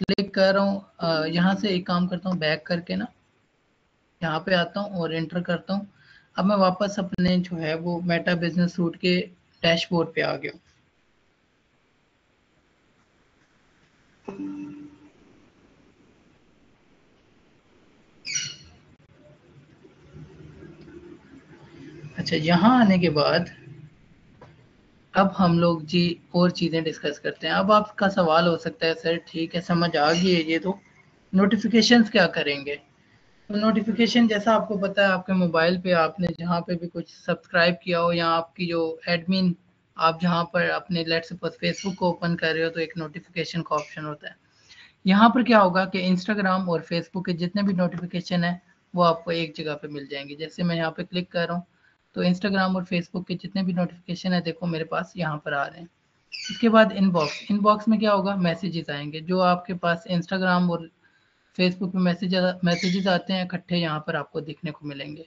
Speaker 1: क्लिक कर रहा हूँ। यहाँ से एक काम करता हूँ, बैक करके ना यहाँ पे आता हूँ और एंटर करता हूँ। अब मैं वापस अपने जो है वो मेटा बिजनेस सूट के डैशबोर्ड पे आ गया हूँ। अच्छा, यहाँ आने के बाद अब हम लोग जी और चीज़ें डिस्कस करते हैं। अब आपका सवाल हो सकता है सर ठीक है समझ आ गई है ये, तो नोटिफिकेशंस क्या करेंगे? तो नोटिफिकेशन जैसा आपको पता है, आपके मोबाइल पे आपने जहाँ पे भी कुछ सब्सक्राइब किया हो, या आपकी जो एडमिन, आप जहाँ पर अपने लेट्स सपोज फेसबुक को ओपन कर रहे हो तो एक नोटिफिकेशन का ऑप्शन होता है। यहाँ पर क्या होगा कि इंस्टाग्राम और फेसबुक के जितने भी नोटिफिकेशन है वो आपको एक जगह पे मिल जाएंगे। जैसे मैं यहाँ पे क्लिक कर रहा हूँ तो इंस्टाग्राम और फेसबुक के जितने भी नोटिफिकेशन है देखो मेरे पास यहाँ पर आ रहे हैं। इसके बाद इनबॉक्स, इनबॉक्स में क्या होगा, मैसेजेस आएंगे जो आपके पास इंस्टाग्राम और फेसबुक पे मैसेजेस आते हैं इकट्ठे, यहाँ पर आपको दिखने को मिलेंगे।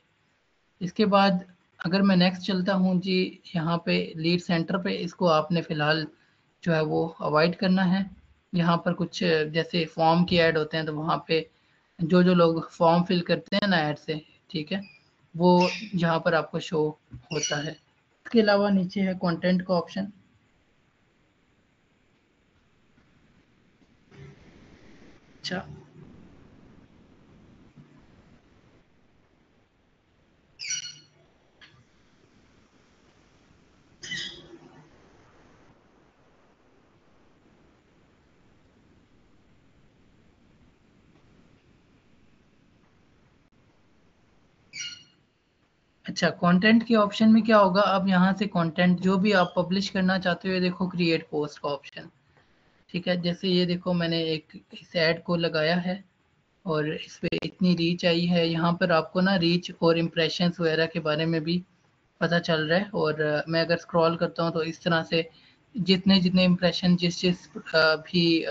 Speaker 1: इसके बाद अगर मैं नेक्स्ट चलता हूँ जी, यहाँ पे लीड सेंटर पे, इसको आपने फ़िलहाल जो है वो अवॉइड करना है। यहाँ पर कुछ जैसे फॉर्म की ऐड होते हैं, तो वहाँ पे जो लोग फॉर्म फिल करते हैं ना ऐड से, ठीक है, वो यहाँ पर आपको शो होता है। इसके अलावा नीचे है कंटेंट का ऑप्शन। अच्छा, अच्छा, कंटेंट के ऑप्शन में क्या होगा, अब यहाँ से कंटेंट जो भी आप पब्लिश करना चाहते हो, ये देखो क्रिएट पोस्ट का ऑप्शन, ठीक है। जैसे ये देखो मैंने एक इस ऐड को लगाया है और इस पे इतनी रीच आई है। यहाँ पर आपको ना रीच और इम्प्रेशंस वगैरह के बारे में भी पता चल रहा है। और मैं अगर स्क्रॉल करता हूँ तो इस तरह से जितने जितने इम्प्रेशन जिस भी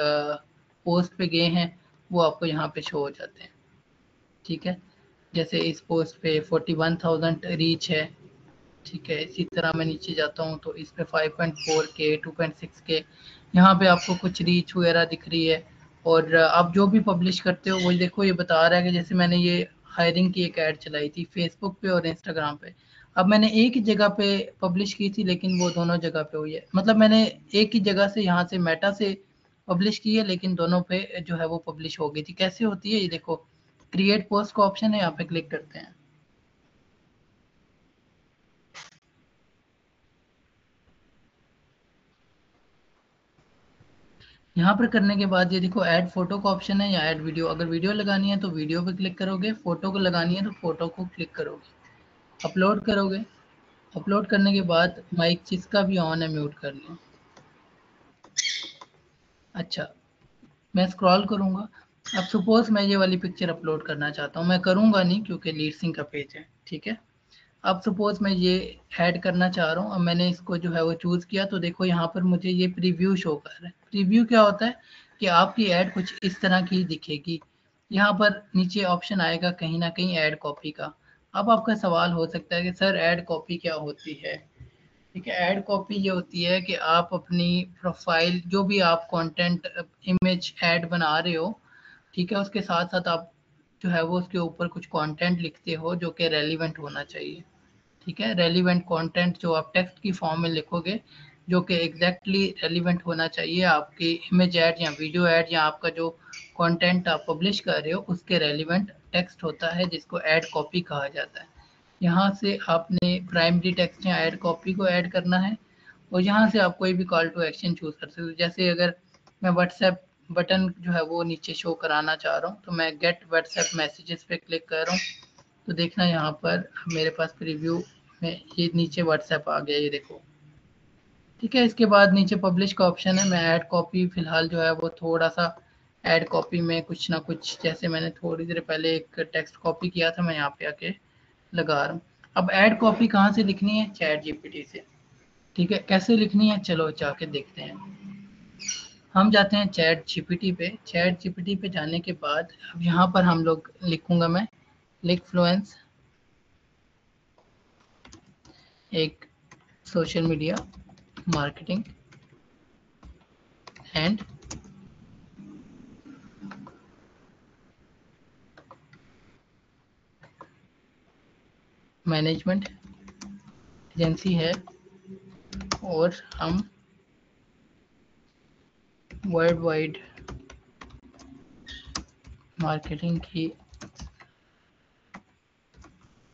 Speaker 1: पोस्ट पे गए हैं वो आपको यहाँ पे शो हो जाते हैं, ठीक है। जैसे इस पोस्ट पे 41,000 रीच है, ठीक है। इसी तरह मैं नीचे जाता हूँ तो इस पे 5.4K 2.6K यहाँ पे आपको कुछ रीच वगैरह दिख रही है। और आप जो भी पब्लिश करते हो वो देखो ये बता रहा है कि जैसे मैंने ये हायरिंग की एक ऐड चलाई थी फेसबुक पे और इंस्टाग्राम पे। अब मैंने एक ही जगह पे पब्लिश की थी, लेकिन वो दोनों जगह पे हुई है, मतलब मैंने एक ही जगह से यहाँ से मेटा से पब्लिश की है, लेकिन दोनों पे जो है वो पब्लिश हो गई थी। कैसे होती है ये देखो, क्रिएट पोस्ट का ऑप्शन है, यहाँ पे क्लिक करते हैं। यहाँ पर करने के बाद ये देखो ऐड फोटो का ऑप्शन है या ऐड वीडियो। अगर वीडियो लगानी है तो वीडियो पे क्लिक करोगे, फोटो को लगानी है तो फोटो को क्लिक करोगे, अपलोड करोगे। अपलोड करने के बाद माइक जिसका भी ऑन है म्यूट कर लें। अच्छा, मैं स्क्रॉल करूँगा। अब सपोज मैं ये वाली पिक्चर अपलोड करना चाहता हूँ, मैं करूँगा नहीं क्योंकि लीड सिंक का पेज है, ठीक है। अब सपोज मैं ये ऐड करना चाह रहा हूँ। अब मैंने इसको जो है वो चूज़ किया तो देखो यहाँ पर मुझे ये प्रीव्यू शो कर रहा है। प्रीव्यू क्या होता है कि आपकी ऐड कुछ इस तरह की दिखेगी। यहाँ पर नीचे ऑप्शन आएगा कहीं ना कहीं ऐड कॉपी का। अब आपका सवाल हो सकता है कि सर ऐड कॉपी क्या होती है। ठीक है, ऐड कॉपी ये होती है कि आप अपनी प्रोफाइल जो भी आप कंटेंट इमेज ऐड बना रहे हो, ठीक है, उसके साथ साथ आप जो है वो उसके ऊपर कुछ कंटेंट लिखते हो जो कि रेलिवेंट होना चाहिए। ठीक है, रेलिवेंट कंटेंट जो आप टेक्स्ट की फॉर्म में लिखोगे, जो कि एग्जैक्टली रेलिवेंट होना चाहिए आपकी इमेज ऐड या वीडियो ऐड या आपका जो कंटेंट आप पब्लिश कर रहे हो उसके रेलिवेंट टेक्स्ट होता है, जिसको ऐड कॉपी कहा जाता है। यहाँ से आपने प्राइमरी टेक्स्ट या ऐड कॉपी को ऐड करना है और यहाँ से आप कोई भी कॉल टू एक्शन चूज कर सकते हो। जैसे अगर मैं व्हाट्सएप बटन जो है वो नीचे शो कराना चाह रहा हूँ तो मैं गेट व्हाट्सएप मैसेजेस पे क्लिक कर रहा हूँ तो देखना यहाँ पर मेरे पास प्रीव्यू में ये नीचे व्हाट्सएप आ गया, ये देखो। ठीक है, इसके बाद नीचे पब्लिश का ऑप्शन है। मैं ऐड कॉपी फिलहाल जो है वो थोड़ा सा ऐड कॉपी में कुछ ना कुछ, जैसे मैंने थोड़ी देर पहले एक टेक्स्ट कॉपी किया था, मैं यहाँ पे आके लगा रहा हूँ। अब ऐड कॉपी कहाँ से लिखनी है, चैट जीपीटी से। ठीक है, कैसे लिखनी है चलो जाके देखते हैं। हम जाते हैं चैट जीपीटी पे। चैट जीपीटी पे जाने के बाद अब यहाँ पर हम लोग लिखूंगा मैं लिंकफ्लुएंस एक social media marketing and management agency है और हम वर्ल्ड वाइड मार्केटिंग की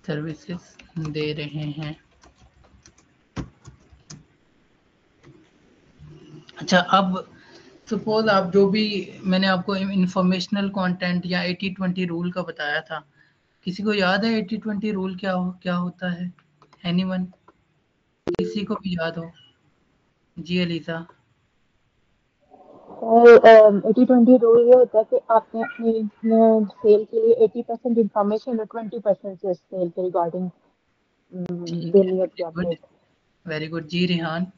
Speaker 1: सर्विसेज दे रहे हैं। अच्छा, अब सपोज आप जो भी मैंने आपको इंफॉर्मेशनल कंटेंट या 80-20 रूल का बताया था, किसी को याद है 80-20 रूल क्या होता है? एनीवन, किसी को भी याद हो? जी अलीजा।
Speaker 3: और 80-20 रूल ये होता है कि आपने अपनी सेल के लिए 80% इंफॉर्मेशन और 20% जो सेल के रिगार्डिंग
Speaker 1: ठीक है,
Speaker 3: देनी होती है
Speaker 1: गुड,
Speaker 3: आपको।
Speaker 1: वेरी गुड जी रिहान।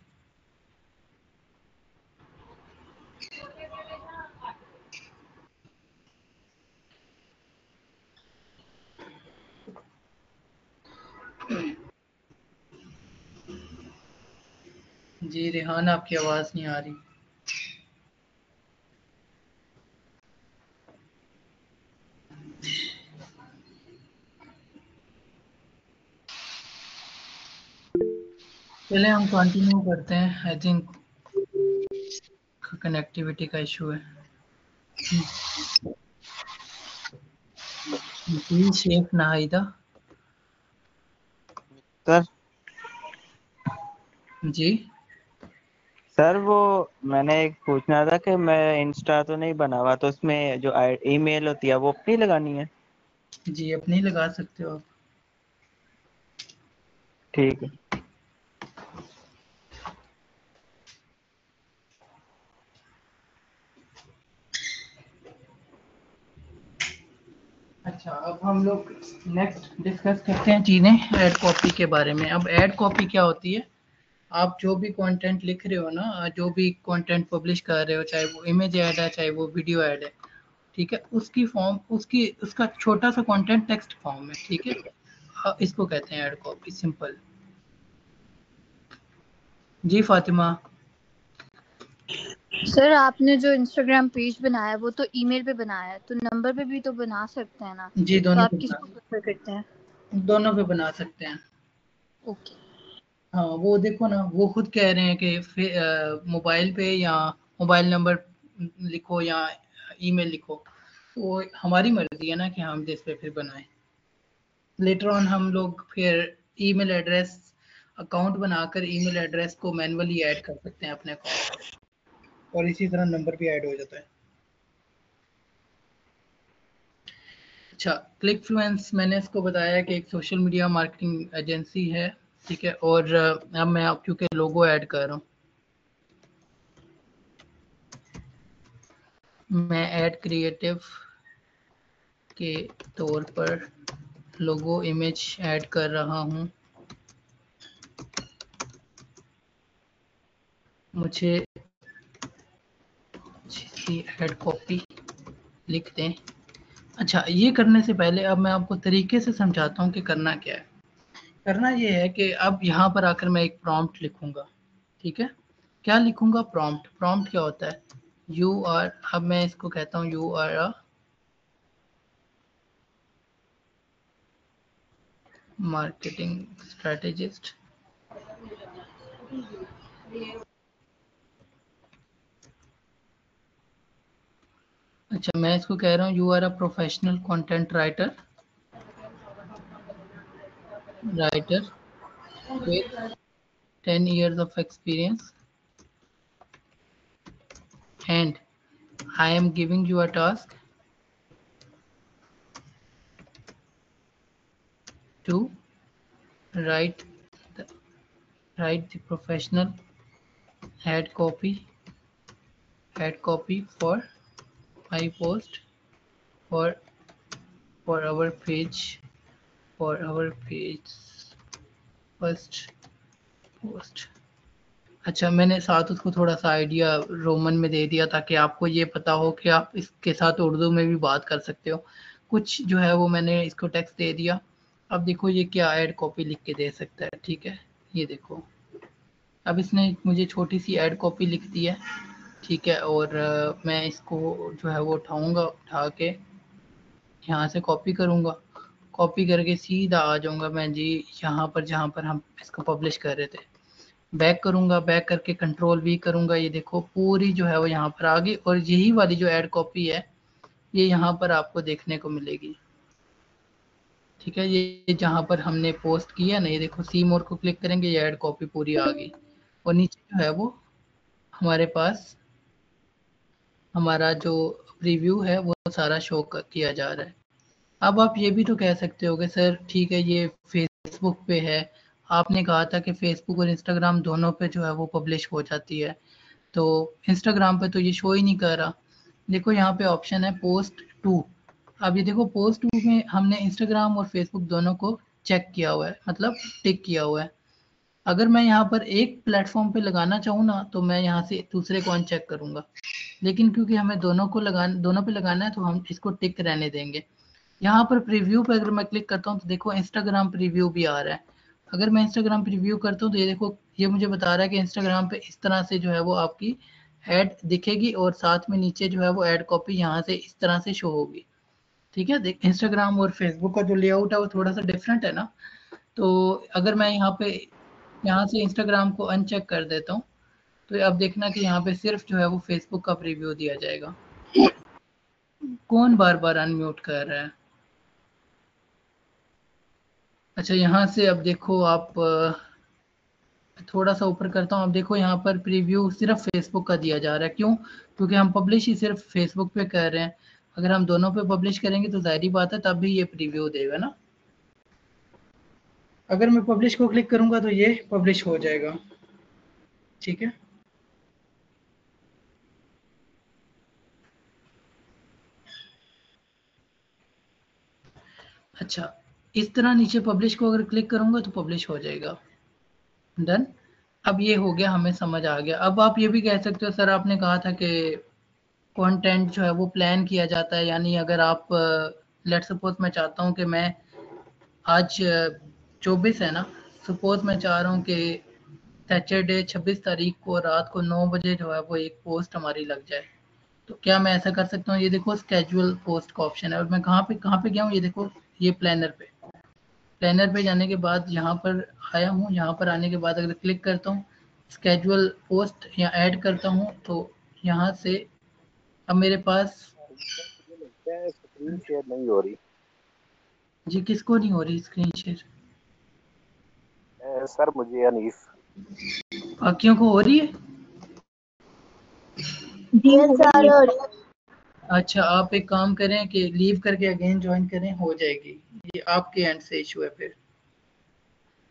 Speaker 1: जी रेहान, आपकी आवाज नहीं आ रही। चले हम कंटिन्यू करते हैं। आई थिंक कनेक्टिविटी का इशू है। जी शेख नाहिदा।
Speaker 7: सर
Speaker 1: जी
Speaker 7: सर वो मैंने एक पूछना था कि मैं इंस्टा तो नहीं बना हुआ, तो उसमें जो ईमेल होती है वो अपनी लगानी है?
Speaker 1: जी अपनी लगा सकते हो आप।
Speaker 7: ठीक है।
Speaker 1: अच्छा, अब हम लोग नेक्स्ट डिस्कस करते हैं चीज़ें ऐड कॉपी के बारे में। अब ऐड कॉपी क्या होती है? आप जो भी कंटेंट लिख रहे हो ना, जो भी कंटेंट पब्लिश कर रहे हो, चाहे वो इमेज ऐड है चाहे वो वीडियो ऐड है, ठीक है, उसकी फॉर्म उसका छोटा सा कंटेंट टेक्स्ट फॉर्म में, ठीक है, इसको कहते हैं ऐड कॉपी, सिंपल। जी फातिमा।
Speaker 2: सर आपने जो इंस्टाग्राम पेज बनाया है वो तो ईमेल पे बनाया है, तो नंबर पे भी तो बना सकते हैं ना,
Speaker 1: जी
Speaker 2: तो
Speaker 1: दोनों
Speaker 2: आप
Speaker 1: पे
Speaker 2: किसको प्रेफर करते हैं?
Speaker 1: दोनों पे बना सकते हैं।
Speaker 2: ओके।
Speaker 1: हाँ वो देखो ना, वो खुद कह रहे हैं कि मोबाइल पे या मोबाइल नंबर लिखो या ईमेल लिखो, तो हमारी मर्जी है ना कि हम जिस पे फिर बनाएं। लेटर ऑन हम लोग फिर ईमेल एड्रेस अकाउंट बनाकर ईमेल एड्रेस को मैन्युअली ऐड कर सकते हैं अपने अकाउंट में, और इसी तरह नंबर भी ऐड हो जाता है। अच्छा, क्लिकफ्लुएंस मैंने इसको बताया कि एक सोशल मीडिया मार्केटिंग एजेंसी है, ठीक है, और अब मैं आप क्योंकि लोगो ऐड कर रहा हूँ, मैं ऐड क्रिएटिव के तौर पर लोगो इमेज ऐड कर रहा हूँ। मुझे ऐड कॉपी लिख दें। अच्छा, ये करने से पहले अब मैं आपको तरीके से समझाता हूँ कि करना क्या है। करना ये है कि अब यहाँ पर आकर मैं एक प्रॉम्प्ट लिखूंगा, ठीक है। क्या लिखूंगा? प्रॉम्प्ट। प्रॉम्प्ट क्या होता है? यू आर, अब मैं इसको कहता हूँ you are a marketing strategist. अच्छा, मैं इसको कह रहा हूँ you are a professional content writer with 10 years of experience, and I am giving you a task to write the, write the professional ad copy for my post for our page first post। अच्छा, मैंने साथ उसको थोड़ा सा idea Roman में दे दिया ताकि आपको ये पता हो कि आप इसके साथ उर्दू में भी बात कर सकते हो। कुछ जो है वो मैंने इसको टेक्स्ट दे दिया। अब देखो ये क्या ऐड कॉपी लिख के दे सकता है, ठीक है, ये देखो। अब इसने मुझे छोटी सी ऐड कॉपी लिख दी है, ठीक है, और मैं इसको जो है वो उठाऊंगा, उठा के यहाँ से कॉपी करूँगा, कॉपी करके सीधा आ जाऊँगा मैं जी यहाँ पर जहाँ पर हम इसको पब्लिश कर रहे थे। बैक करूँगा, बैक करके कंट्रोल वी करूँगा, ये देखो पूरी जो है वो यहाँ पर आ गई, और यही वाली जो ऐड कॉपी है ये यहाँ पर आपको देखने को मिलेगी, ठीक है। ये जहाँ पर हमने पोस्ट किया ना, ये देखो सी मोर को क्लिक करेंगे, ये ऐड कॉपी पूरी आ गई, और नीचे जो है वो हमारे पास हमारा जो प्रीव्यू है वो सारा शो किया जा रहा है। अब आप ये भी तो कह सकते हो कि सर ठीक है ये फेसबुक पे है, आपने कहा था कि फेसबुक और इंस्टाग्राम दोनों पे जो है वो पब्लिश हो जाती है, तो इंस्टाग्राम पे तो ये शो ही नहीं कर रहा। देखो यहाँ पे ऑप्शन है पोस्ट टू। अब ये देखो पोस्ट टू में हमने इंस्टाग्राम और फेसबुक दोनों को चेक किया हुआ है, मतलब टिक किया हुआ है। अगर मैं यहाँ पर एक प्लेटफॉर्म पे लगाना चाहूँ ना, तो मैं यहाँ से दूसरे को अनचेक करूँगा, लेकिन क्योंकि हमें दोनों पे लगाना है तो हम इसको टिक रहने देंगे। यहाँ पर प्रीव्यू पे अगर मैं क्लिक करता हूँ तो देखो इंस्टाग्राम प्रीव्यू भी आ रहा है, अगर मैं इंस्टाग्राम प्रीव्यू करता हूँ तो ये देखो ये मुझे बता रहा है कि इंस्टाग्राम पे इस तरह से जो है वो आपकी ऐड दिखेगी और साथ में नीचे जो है वो ऐड कॉपी यहाँ से इस तरह से शो होगी। ठीक है, देख इंस्टाग्राम और फेसबुक का जो लेआउट है वो थोड़ा सा डिफरेंट है ना। तो अगर मैं यहाँ से इंस्टाग्राम को अनचेक कर देता हूँ तो अब देखना कि यहाँ पे सिर्फ जो है वो फेसबुक का प्रीव्यू दिया जाएगा। कौन बार बार अनम्यूट कर रहा है? अच्छा, यहाँ से अब देखो आप थोड़ा सा ऊपर करता हूँ। अब देखो यहाँ पर प्रीव्यू सिर्फ फेसबुक का दिया जा रहा है। क्यों? क्योंकि हम पब्लिश ही सिर्फ फेसबुक पे कर रहे हैं। अगर हम दोनों पे पब्लिश करेंगे तो जाहिर बात है तब भी ये प्रीव्यू देगा ना। अगर मैं पब्लिश को क्लिक करूंगा तो ये पब्लिश हो जाएगा। ठीक है, अच्छा इस तरह नीचे पब्लिश को अगर क्लिक करूंगा तो पब्लिश हो जाएगा। डन। अब ये हो गया, हमें समझ आ गया। अब आप ये भी कह सकते हो सर आपने कहा था कि कंटेंट जो है वो प्लान किया जाता है, यानी अगर आप लेट सपोज मैं चाहता हूँ कि मैं आज 24 है ना, सपोज मैं चाह रहा हूँ कि सैटरडे 26 तारीख को रात को 9 बजे जो है वो एक पोस्ट हमारी लग जाए, तो क्या मैं ऐसा कर सकता हूँ? ये देखो स्केड्यूल पोस्ट का ऑप्शन है और मैं कहाँ पे गया हूँ, ये देखो ये प्लानर पे जाने के बाद यहाँ पर आया हूँ। यहाँ पर आने के बाद अगर क्लिक करता हूँ स्केड्यूल पोस्ट या ऐड करता हूँ तो यहाँ से अब मेरे पास
Speaker 8: मुझे लगता है स्क्रीन शेयर नहीं हो रही।
Speaker 1: जी किसको नहीं हो रही स्क्रीन शेयर?
Speaker 8: सर मुझे अनीस।
Speaker 1: बाकियों को हो रही है?
Speaker 4: यस सर हो रही है।
Speaker 1: अच्छा, आप एक काम करें कि लीव करके अगेन ज्वाइन करें, हो जाएगी। ये आपके एंड से इशू है फिर।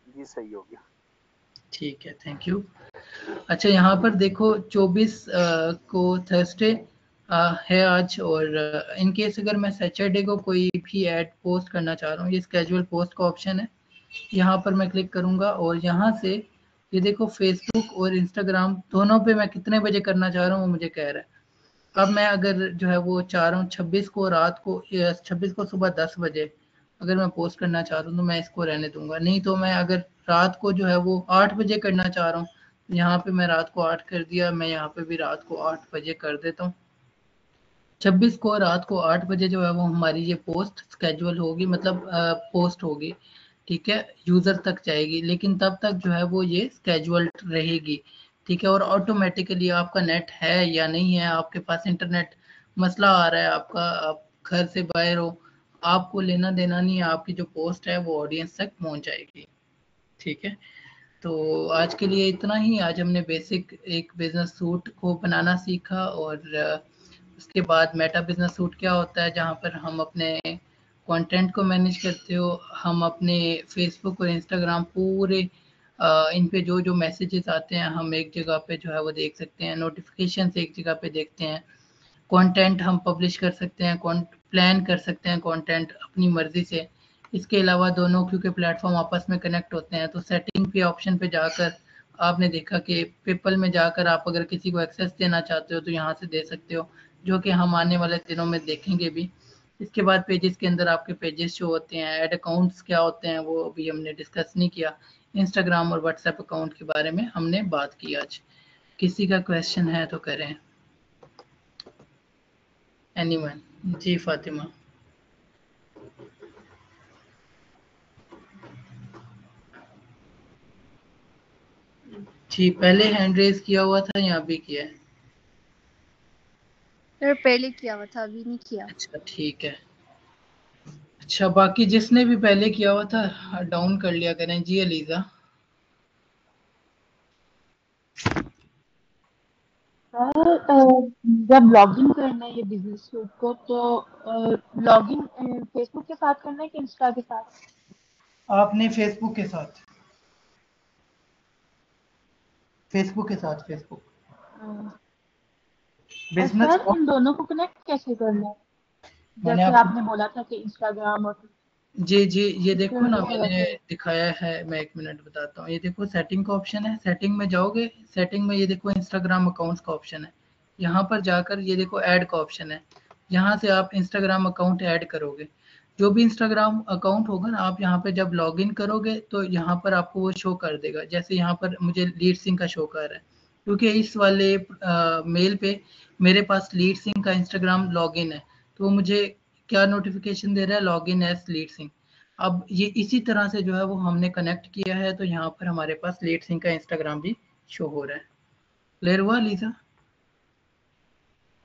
Speaker 8: जी सही हो गया।
Speaker 1: ठीक है, थैंक यू। अच्छा यहाँ पर देखो 24 को थर्सडे है आज, और इन केस अगर मैं सैटरडे को कोई भी ऐड पोस्ट करना चाह रहा हूँ, ये स्केड्यूल पोस्ट का ऑप्शन है, यहाँ पर मैं क्लिक करूँगा और यहाँ से ये देखो फेसबुक और इंस्टाग्राम दोनों पे मैं कितने बजे करना चाह रहा हूँ वो मुझे कह रहा है। अब मैं अगर जो है वो चाह रहा हूँ 26 को रात को 26 को सुबह 10 बजे अगर मैं पोस्ट करना चाह रहा हूँ तो मैं इसको रहने दूंगा। नहीं तो मैं अगर रात को जो है वो 8 बजे करना चाह रहा हूँ, यहाँ पे मैं रात को 8 कर दिया, मैं यहाँ पे भी रात को 8 बजे कर देता हूँ। 26 को रात को 8 बजे जो है वो हमारी ये पोस्ट स्केड्यूल होगी, मतलब पोस्ट होगी। ठीक है, यूजर तक जाएगी, लेकिन तब तक जो है वो ये स्केड्यूल्ड रहेगी। ठीक है, और ऑटोमेटिकली आपका नेट है या नहीं है, आपके पास इंटरनेट मसला आ रहा है, आपका आप घर से बाहर हो, आपको लेना देना नहीं है, आपकी जो पोस्ट है वो ऑडियंस तक पहुंच जाएगी। ठीक है, तो आज के लिए इतना ही। आज हमने बेसिक एक बिजनेस सूट को बनाना सीखा और उसके बाद मेटा बिजनेस सूट क्या होता है, जहाँ पर हम अपने कंटेंट को मैनेज करते हो, हम अपने फेसबुक और इंस्टाग्राम पूरे इन पे जो जो मैसेजेस आते हैं हम एक जगह पे जो है वो देख सकते हैं, नोटिफिकेशन एक जगह पे देखते हैं, कंटेंट हम पब्लिश कर सकते हैं, प्लान कर सकते हैं कंटेंट अपनी मर्जी से। इसके अलावा दोनों क्योंकि प्लेटफॉर्म आपस में कनेक्ट होते हैं तो सेटिंग पे ऑप्शन पे जाकर आपने देखा कि पेपल में जाकर आप अगर किसी को एक्सेस देना चाहते हो तो यहाँ से दे सकते हो, जो कि हम आने वाले दिनों में देखेंगे भी। इसके बाद पेजेस के अंदर आपके पेजेस जो होते हैं, ऐड अकाउंट्स क्या होते हैं वो अभी हमने डिस्कस नहीं किया। इंस्टाग्राम और व्हाट्सएप अकाउंट के बारे में हमने बात की आज। किसी का क्वेश्चन है तो करें। एनीवन? जी फातिमा। जी पहले हैंड रेज किया हुआ था या अभी किया है?
Speaker 2: सर पहले किया हुआ था, अभी नहीं किया।
Speaker 1: अच्छा ठीक है। अच्छा बाकी जिसने भी पहले किया हुआ था डाउन कर लिया करें। जी अलीजा।
Speaker 3: सर जब लॉगिन करना है ये बिजनेस सूट को तो लॉगिन फेसबुक के साथ करना है कि इंस्टा के साथ?
Speaker 1: आपने फेसबुक के साथ, फेसबुक के साथ, फेसबुक
Speaker 3: और
Speaker 1: बिजनेस।
Speaker 3: सर इन दोनों को कनेक्ट कैसे करना है?
Speaker 1: मैंने
Speaker 3: जैसे
Speaker 1: आपको
Speaker 3: आपने बोला था कि इंस्टाग्राम और
Speaker 1: जी जी ये देखो
Speaker 3: ट्विटर
Speaker 1: ना,
Speaker 3: और
Speaker 1: मैंने
Speaker 3: ऐसे।
Speaker 1: दिखाया है, मैं एक मिनट बताता हूँ। ये देखो सेटिंग का ऑप्शन है, सेटिंग में जाओगे, सेटिंग में ये देखो इंस्टाग्राम अकाउंट्स का ऑप्शन है, यहाँ पर जाकर ये देखो ऐड का ऑप्शन है, यहाँ से आप इंस्टाग्राम अकाउंट ऐड करोगे। जो भी इंस्टाग्राम अकाउंट होगा ना, आप यहाँ पे जब लॉगिन करोगे तो यहाँ पर आपको वो शो कर देगा। जैसे यहाँ पर मुझे लीड सिंह का शो कर रहा है, क्योंकि इस वाले मेल पे मेरे पास लीड सिंह का इंस्टाग्राम लॉगिन है, तो वो मुझे क्या नोटिफिकेशन दे रहा है, लॉगिन एज लीड सिंह। अब ये इसी तरह से जो है वो हमने कनेक्ट किया है, तो यहाँ पर हमारे पास लीड सिंह का इंस्टाग्राम भी शो हो रहा है। क्लियर हुआ लीजा?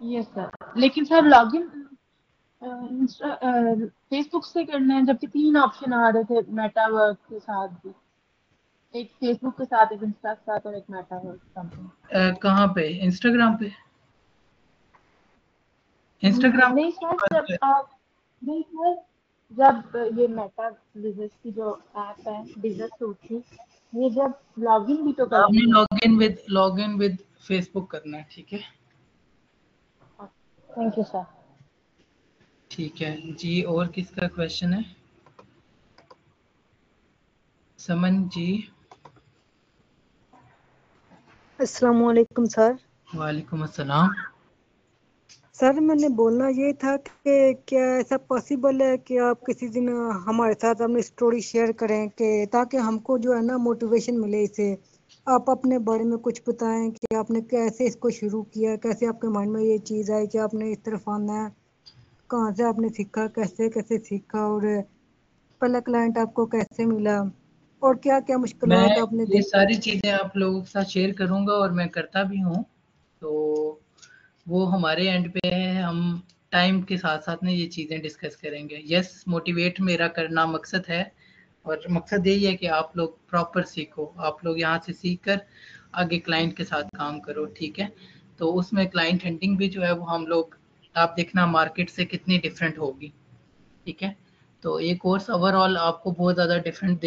Speaker 3: यस सर, लेकिन सर लॉगिन फेसबुक से करना है, जबकि 3 ऑप्शन आ रहे थे मेटावर्क के साथ भी, एक फेसबुक के साथ, एक इंस्टा के साथ और एक मेटावर्क समथिंग।
Speaker 1: कहाँ पे? इंस्टाग्राम पे? इंस्टाग्राम
Speaker 3: नहीं सर, जब आप नहीं सर, जब ये मेटा बिजनेस की जो ऐप है बिजनेस सूट की, ये जब लॉगिन भी तो
Speaker 1: आपने
Speaker 3: करनी है।
Speaker 1: लॉगिन विद फेसबुक करना है, ठीक है।
Speaker 3: Thank you sir.
Speaker 1: ठीक है जी, और किसका क्वेश्चन है? समन जी।
Speaker 9: अस्सलाम वालेकुम सर।
Speaker 1: वालेकुम अस्सलाम।
Speaker 9: सर मैंने बोलना ये था कि क्या ऐसा पॉसिबल है कि आप किसी दिन हमारे साथ अपनी स्टोरी शेयर करें, कि ताकि हमको जो है ना मोटिवेशन मिले इससे। आप अपने बारे में कुछ बताएं कि आपने कैसे इसको शुरू किया, कैसे आपके माइंड में ये चीज़ आई कि आपने इस तरफ आना है, कहाँ से आपने सीखा, कैसे कैसे सीखा, और पहला क्लाइंट आपको कैसे मिला, और क्या क्या
Speaker 1: मैं
Speaker 9: मुश्किलात आपने
Speaker 1: ये
Speaker 9: देखी।
Speaker 1: सारी चीज़ें आप लोगों के साथ शेयर करूँगा और मैं करता भी हूँ। तो वो हमारे एंड पे है, हम टाइम के साथ-साथ ना ये चीज़ें डिस्कस करेंगे। यस, मोटिवेट मेरा करना मकसद है, और मकसद यही है कि आप लोग प्रॉपर सीखो। आप लोग यहाँ से सीख कर आगे क्लाइंट के साथ काम करो, ठीक है? तो उसमें क्लाइंट हंटिंग भी जो है वो हम लोग, आप देखना मार्केट से कितनी डिफरेंट होगी, ठीक है? तो ये कोर्स ओवरऑल आपको बहुत ज़्यादा डिफरेंट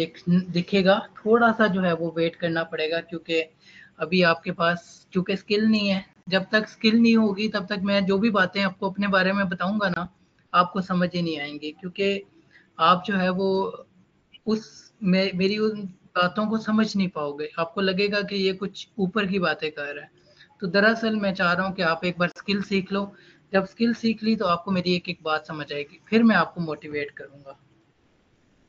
Speaker 1: दिखेगा। थोड़ा-सा जो है वो वेट करना पड़ेगा, क्योंकि अभी आपके पास चूँकि स्किल नहीं है। जब तक स्किल नहीं होगी तब तक मैं जो भी बातें आपको अपने बारे में बताऊँगा ना, आपको समझ ही नहीं आएँगी, क्योंकि आप जो है वो उस मेरी उन बातों को समझ नहीं पाओगे। आपको लगेगा कि ये कुछ ऊपर की बातें कर रहा है। तो दरअसल मैं चाह रहा हूँ कि आप एक बार स्किल सीख लो। जब स्किल सीख ली तो आपको मेरी एक-एक बात समझ आएगी। फिर मैं आपको मोटिवेट करूँगा।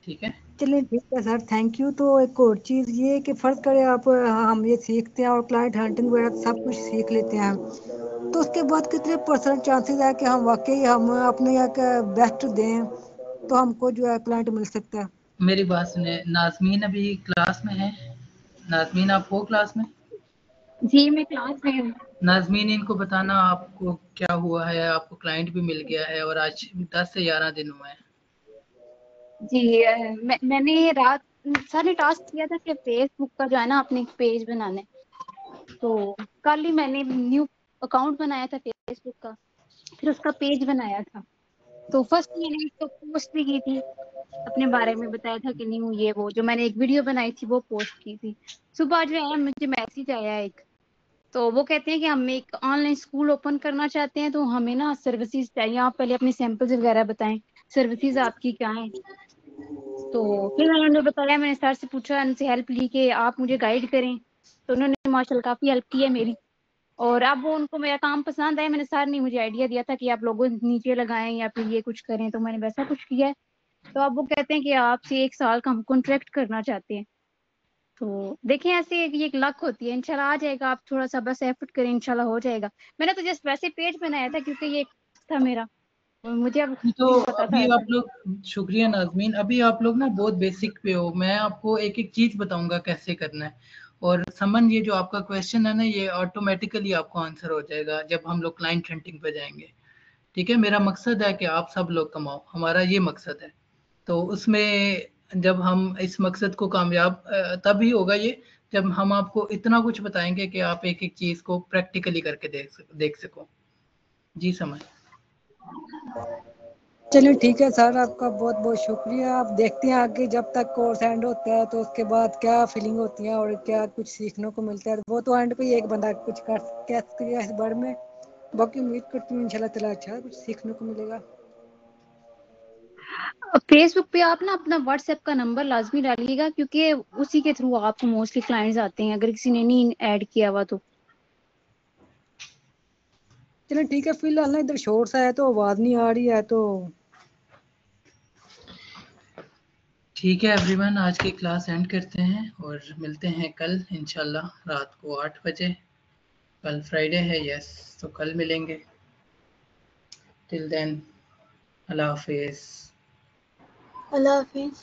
Speaker 1: ठीक है?
Speaker 9: चलिए ठीक है सर, थैंक यू। तो एक और चीज़ ये कि फ़र्ज़ करें आप हम ये सीखते हैं और क्लाइंट हंटिंग वगैरह सब कुछ सीख लेते हैं, तो उसके बाद कितने परसेंट चांसेस है कि हम वाकई हम अपने यहाँ का बेस्ट दें, तो हमको जो है क्लाइंट मिल सकता है।
Speaker 1: मेरी बात सुनिए, नाज़मीन अभी क्लास में है। नाज़मीन आप हो क्लास में?
Speaker 6: जी मैं क्लास में हूँ।
Speaker 1: नाज़मीन इनको बताना आपको क्या हुआ है, आपको क्लाइंट भी मिल गया है और आज 10 से 11 दिन हुए हैं।
Speaker 6: जी मैंने रात सारे टास्क किया था कि फेसबुक का जो है ना अपने पेज बनाना है। तो कल ही मैंने न्यू अकाउंट बनाया था फेसबुक का, फिर उसका पेज बनाया था। तो फर्स्ट मैंने इसको पोस्ट भी की थी, अपने बारे में बताया था कि न्यू ये वो, जो मैंने एक वीडियो बनाई थी वो पोस्ट की थी। सुबह जो है मुझे मैसेज आया एक, तो वो कहते हैं कि हम एक ऑनलाइन स्कूल ओपन करना चाहते हैं, तो हमें ना सर्विसेज चाहिए, आप पहले अपने सैंपल्स वगैरह बताएं, सर्विसेज आपकी क्या है। तो फिर मैंने उन्हें बताया, मैंने सर से पूछा, उनसे हेल्प ली कि आप मुझे गाइड करें। तो उन्होंने माशाल्लाह काफी हेल्प की है मेरी, और अब वो उनको मेरा काम पसंद आया। मैंने सर ने मुझे आइडिया दिया था कि आप लोगों नीचे लगाएं या फिर ये कुछ करें, तो मैंने वैसा कुछ किया है। तो अब वो कहते हैं कि आपसे 1 साल का हम कॉन्ट्रैक्ट करना चाहते हैं। तो देखें, ऐसे ये एक लक होती है, इंशाल्लाह आ जाएगा, आप थोड़ा सा बस एफर्ट करें, इंशाल्लाह हो जाएगा। मैंने तो जस्ट वैसे पेज बनाया था क्योंकि ये था मेरा, मुझे अब
Speaker 1: तो
Speaker 6: नहीं पता था
Speaker 1: अभी
Speaker 6: ऐसा।
Speaker 1: आप लोग, शुक्रिया नाज़मीन, अभी आप लोग ना बहुत बेसिक पे हो। मैं आपको एक-एक चीज़ बताऊँगा कैसे करना है। और समन, ये जो आपका क्वेश्चन है ना, ये ऑटोमेटिकली आपको आंसर हो जाएगा जब हम लोग क्लाइंट हंटिंग पे जाएँगे। ठीक है? मेरा मकसद है कि आप सब लोग कमाओ, हमारा ये मकसद है। तो उसमें जब हम इस मकसद को कामयाब तभी होगा ये, जब हम आपको इतना कुछ बताएँगे कि आप एक-एक चीज़ को प्रैक्टिकली करके देख सको। जी समन।
Speaker 9: चलिए ठीक है सर, आपका बहुत बहुत शुक्रिया। आप देखते हैं आगे जब तक कोर्स एंड होता है तो उसके बाद क्या फीलिंग होती है और क्या कुछ सीखने को मिलता है। वो तो एंड पे एक बंदा कुछ कह सकता है इस बारे में। बाकी उम्मीद करती हूँ इंशाल्लाह ताला अच्छा कुछ सीखने को मिलेगा।
Speaker 6: फेसबुक पे आप ना अपना व्हाट्सएप का नंबर लाजमी डालिएगा, क्योंकि उसी के थ्रू आपको मोस्टली क्लाइंट्स आते हैं, अगर किसी ने नहीं ऐड किया हुआ तो।
Speaker 9: चलिए ठीक है, फिलहाल ना इधर शोर सा है तो आवाज़ नहीं आ रही है, तो
Speaker 1: ठीक है एवरीवन, आज की क्लास एंड करते हैं और मिलते हैं कल इंशाल्लाह रात को 8 बजे। कल फ्राइडे है, यस, तो कल मिलेंगे। टिल देन, अल्लाह हाफिज़।
Speaker 4: अल्लाह हाफिज।